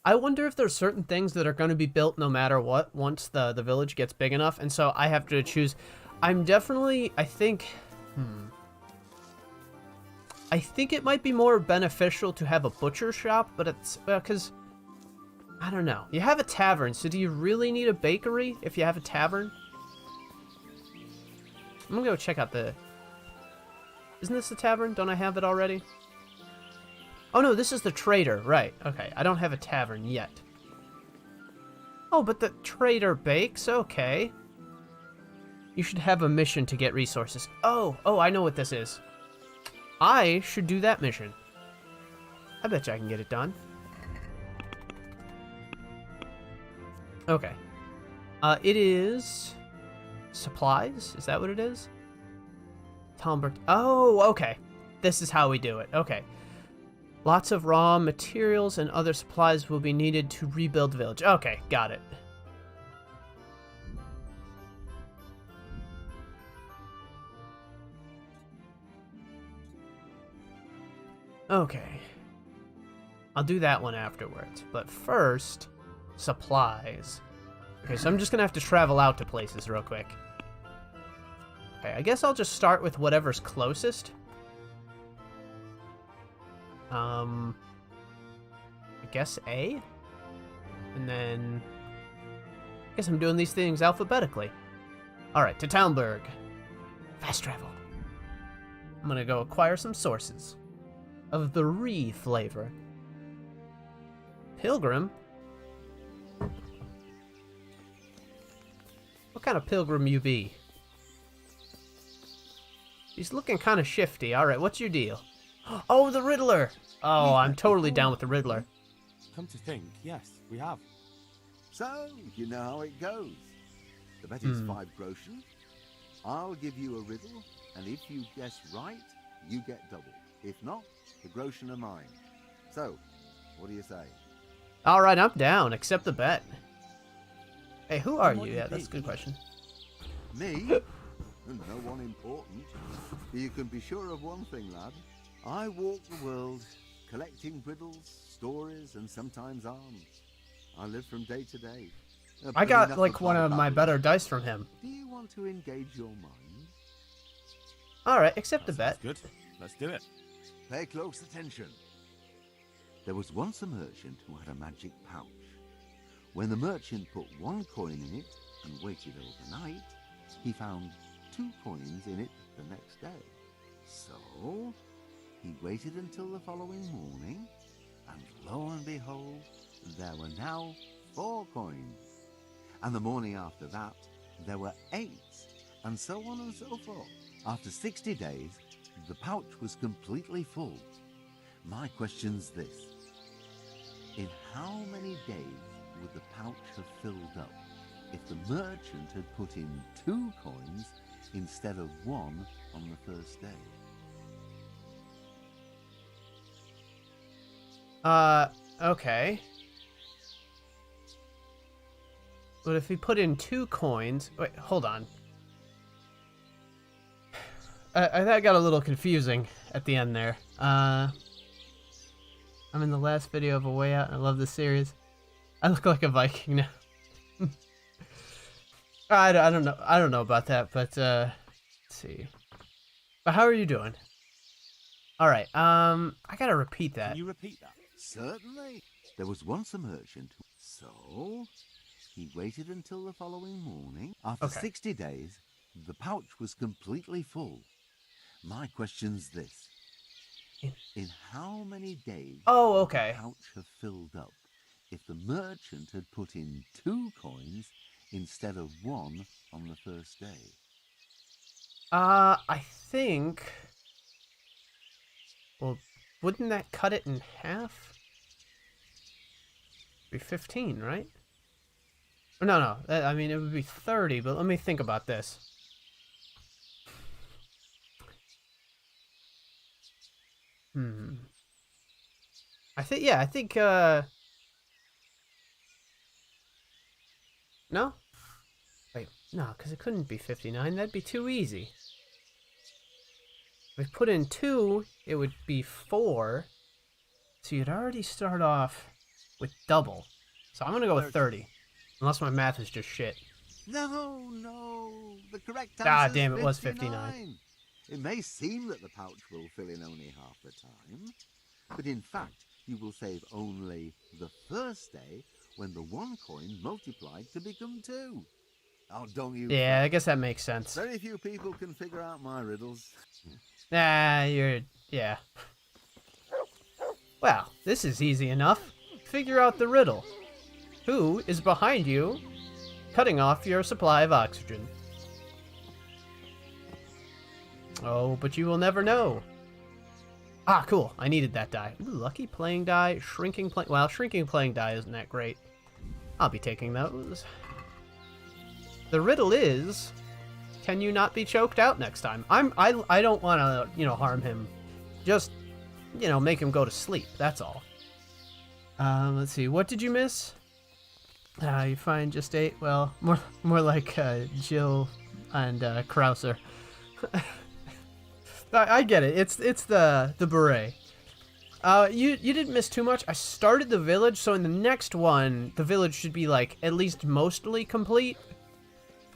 I wonder if there's certain things that are going to be built no matter what once the village gets big enough, and so I have to choose. I'm definitely, I think it might be more beneficial to have a butcher shop, but it's, because, I don't know. You have a tavern, so do you really need a bakery if you have a tavern? I'm gonna go check out the... Isn't this the tavern? Don't I have it already? Oh no, this is the trader, right. Okay, I don't have a tavern yet. Oh, but the trader bakes, okay. You should have a mission to get resources. Oh, I know what this is. I should do that mission. I bet you I can get it done. Okay. It is... supplies? Is that what it is? Talmberg. Oh, okay. This is how we do it. Okay. Lots of raw materials and other supplies will be needed to rebuild the village. Okay, got it. Okay. I'll do that one afterwards. But first, supplies. Okay, so I'm just gonna have to travel out to places real quick. Okay, I guess I'll just start with whatever's closest. I guess A? And then... I guess I'm doing these things alphabetically. Alright, to Talmberg. Fast travel. I'm gonna go acquire some sources of the Ree flavor. Pilgrim? What kind of pilgrim you be? He's looking kind of shifty. Alright, what's your deal? Oh, the Riddler! Oh, I'm totally down with the Riddler. Come to think, yes, we have. So, you know how it goes. The bet is 5 groschen. I'll give you a riddle, and if you guess right, you get double. If not, the groschen are mine. So, what do you say? Alright, I'm down. Accept the bet. Hey, who are you? Yeah, that's a good question. Me? No one important. But you can be sure of one thing, lad. I walk the world, collecting riddles, stories, and sometimes arms. I live from day to day. I got, like, one of my better dice from him. Do you want to engage your mind? Alright, accept the bet. Good. Let's do it. Pay close attention. There was once a merchant who had a magic pouch. When the merchant put 1 coin in it and waited overnight, he found 2 coins in it the next day. So, he waited until the following morning, and lo and behold, there were now 4 coins. And the morning after that, there were 8, and so on and so forth. After 60 days, the pouch was completely full. My question's this. In how many days would the pouch have filled up if the merchant had put in 2 coins instead of 1 on the first day? Okay. But if we put in 2 coins... Wait, hold on. that got a little confusing at the end there. I'm in the last video of A Way Out, and I love this series. I look like a Viking now. I don't know. I don't know about that, but let's see. But how are you doing? All right. I gotta repeat that. Can you repeat that? Certainly. There was once a merchant. So he waited until the following morning. After 60 days, the pouch was completely full. My question's this. In how many days would the pouch have filled up if the merchant had put in 2 coins instead of 1 on the first day? I think... Well, wouldn't that cut it in half? Be 15, right? No. I mean, it would be 30, but let me think about this. I think, no? Wait, no, because it couldn't be 59. That'd be too easy. If we put in 2, it would be 4. So you'd already start off with double. So I'm going to go with 30. Unless my math is just shit. No. The correct answer Ah, damn, is it was 59. It may seem that the pouch will fill in only half the time, but in fact, you will save only the first day when the 1 coin multiplied to become 2. Oh, don't you? Yeah, I guess that makes sense. Very few people can figure out my riddles. Yeah. Well, this is easy enough. Figure out the riddle. Who is behind you, cutting off your supply of oxygen? Oh, but you will never know. Ah, cool. I needed that die. Ooh, lucky playing die, shrinking playing... Well, shrinking playing die isn't that great. I'll be taking those. The riddle is, can you not be choked out next time? I don't want to, harm him. Just, make him go to sleep. That's all. Let's see. What did you miss? You find just 8. Well, more like Jill and Krauser. I get it. It's the beret. You didn't miss too much. I started the village, so in the next one, the village should be like at least mostly complete.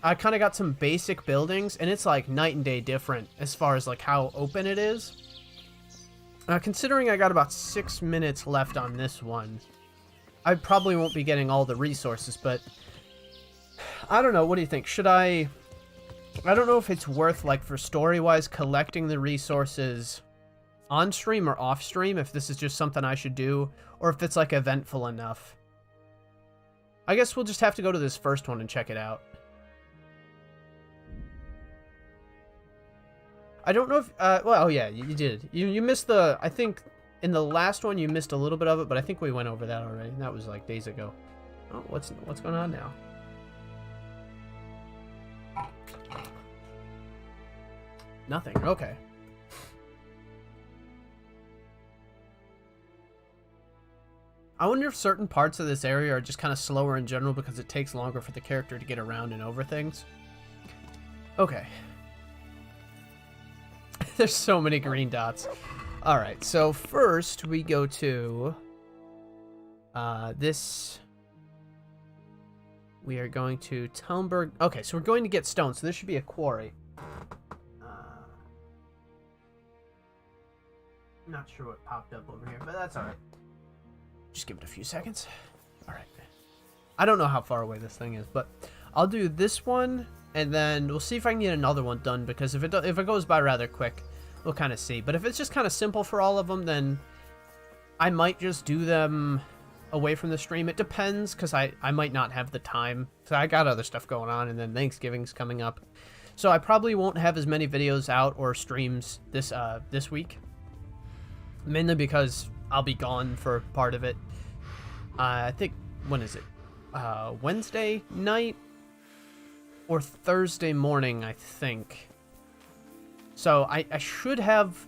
I kind of got some basic buildings, and it's like night and day different as far as like how open it is. Considering I got about 6 minutes left on this one, I probably won't be getting all the resources, but I don't know. What do you think? Should I don't know if it's worth, like, for story-wise, collecting the resources on stream or off stream, if this is just something I should do, or if it's, like, eventful enough. I guess we'll just have to go to this first one and check it out. I don't know if, well, oh yeah, you did. You missed I think, in the last one you missed a little bit of it, but I think we went over that already. That was, like, days ago. Oh, what's going on now? Nothing. Okay. I wonder if certain parts of this area are just kind of slower in general because it takes longer for the character to get around and over things. Okay. There's so many green dots. Alright, so first we go to this. We are going to Talmberg. Okay, so we're going to get stone, so this should be a quarry. Not sure what popped up over here, but that's alright. Just give it a few seconds. Alright. I don't know how far away this thing is, but I'll do this one, and then we'll see if I can get another one done, because if it goes by rather quick, we'll kind of see. But if it's just kind of simple for all of them, then I might just do them away from the stream. It depends, because I might not have the time. So I got other stuff going on, and then Thanksgiving's coming up. So I probably won't have as many videos out or streams this week. Mainly because I'll be gone for part of it. I think, when is it? Wednesday night? Or Thursday morning, I think. So I should have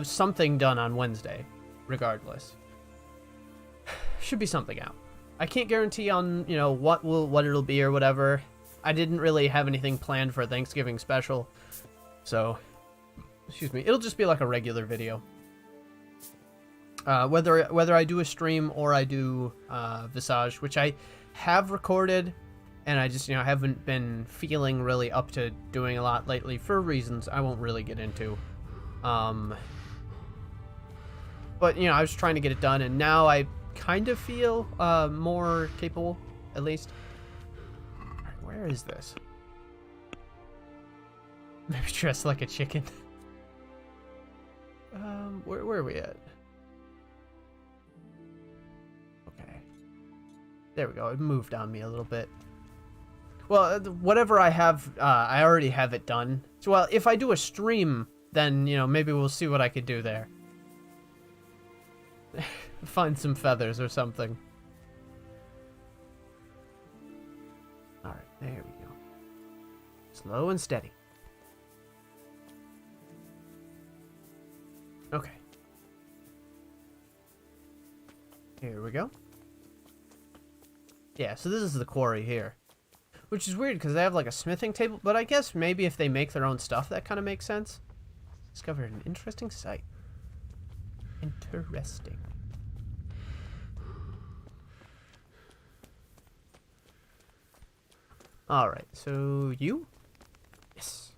something done on Wednesday, regardless. Should be something out. I can't guarantee on, what it'll be or whatever. I didn't really have anything planned for a Thanksgiving special. So excuse me, it'll just be like a regular video. Whether I do a stream or I do Visage, which I have recorded, and I just, haven't been feeling really up to doing a lot lately for reasons I won't really get into. But, I was trying to get it done, and now I kind of feel more capable, at least. Alright, where is this? Maybe dressed like a chicken. Where are we at? Okay. There we go. It moved on me a little bit. Well, whatever I have, I already have it done. So, well, if I do a stream, then, maybe we'll see what I could do there. Find some feathers or something. Alright, there we go. Slow and steady. Okay. Here we go. Yeah, so this is the quarry here. Which is weird because they have like a smithing table, but I guess maybe if they make their own stuff, that kind of makes sense. Discovered an interesting site. Interesting. Alright, so you? Yes.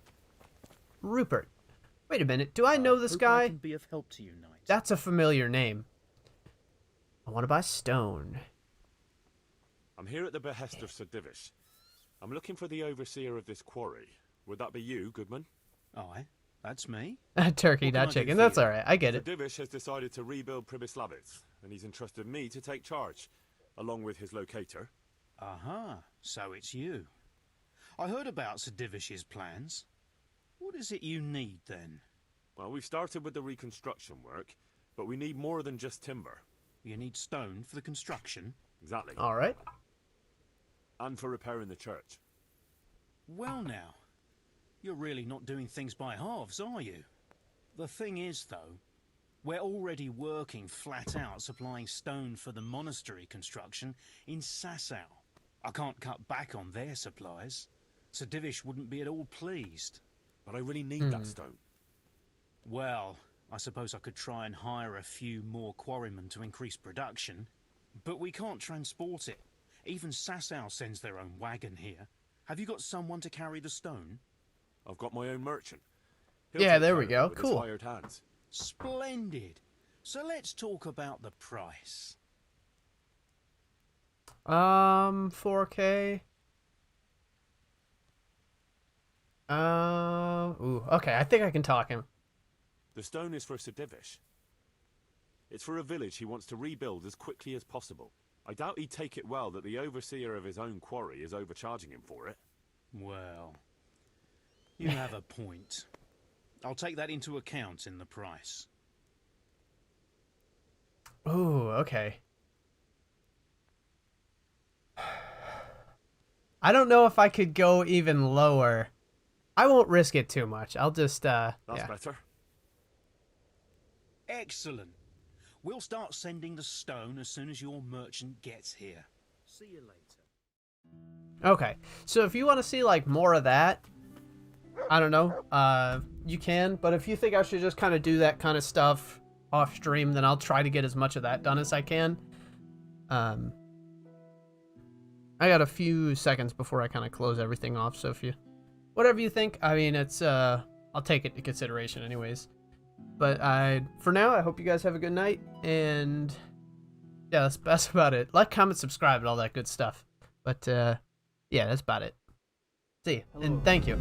Rupert. Wait a minute, do I know this guy? I can be of help to you, Knight. That's a familiar name. I want to buy stone. I'm here at the behest of Sir Divish. I'm looking for the overseer of this quarry. Would that be you, Goodman? Aye, that's me. Turkey, not chicken. That's alright, I get it. Sir Divish has decided to rebuild Pribyslavitz, and he's entrusted me to take charge, along with his locator. Aha, so it's you. I heard about Sir Divish's plans. What is it you need, then? Well, we've started with the reconstruction work, but we need more than just timber. You need stone for the construction? Exactly. Alright. And for repairing the church. Well now, you're really not doing things by halves, are you? The thing is, though, we're already working flat out supplying stone for the monastery construction in Sasau. I can't cut back on their supplies. Sir Divish wouldn't be at all pleased. But I really need that stone. Well, I suppose I could try and hire a few more quarrymen to increase production. But we can't transport it. Even Sasau sends their own wagon here. Have you got someone to carry the stone? I've got my own merchant. He'll Yeah, take there we care of go. it with his Cool. hired hands. Splendid. So let's talk about the price. 4K. Ooh, okay, I think I can talk him. The stone is for Sir Divish. It's for a village he wants to rebuild as quickly as possible. I doubt he'd take it well that the overseer of his own quarry is overcharging him for it. Well, you have a point. I'll take that into account in the price. Ooh, okay. I don't know if I could go even lower. I won't risk it too much. I'll just, That's yeah. better. Excellent. We'll start sending the stone as soon as your merchant gets here. See you later. Okay, so if you want to see, like, more of that, I don't know, you can, but if you think I should just kind of do that kind of stuff off stream, then I'll try to get as much of that done as I can. I got a few seconds before I kind of close everything off, so if you, whatever you think, I mean, it's, I'll take it into consideration anyways. But for now, I hope you guys have a good night, and yeah, that's about it. Like, comment, subscribe, and all that good stuff. But, yeah, that's about it. See you, and thank you.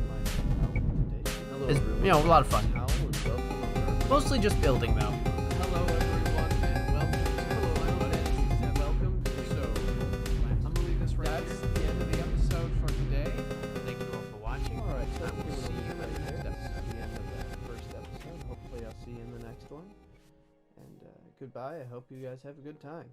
It's, a lot of fun. Mostly just building, though. Hello, everyone, and welcome. So, I'm gonna leave this right here. That's the end of the episode for today. Thank you all for watching. Alright, so I will see you in the next episode. The end of that first episode. Hopefully I'll see you in the next one. And, goodbye. I hope you guys have a good time.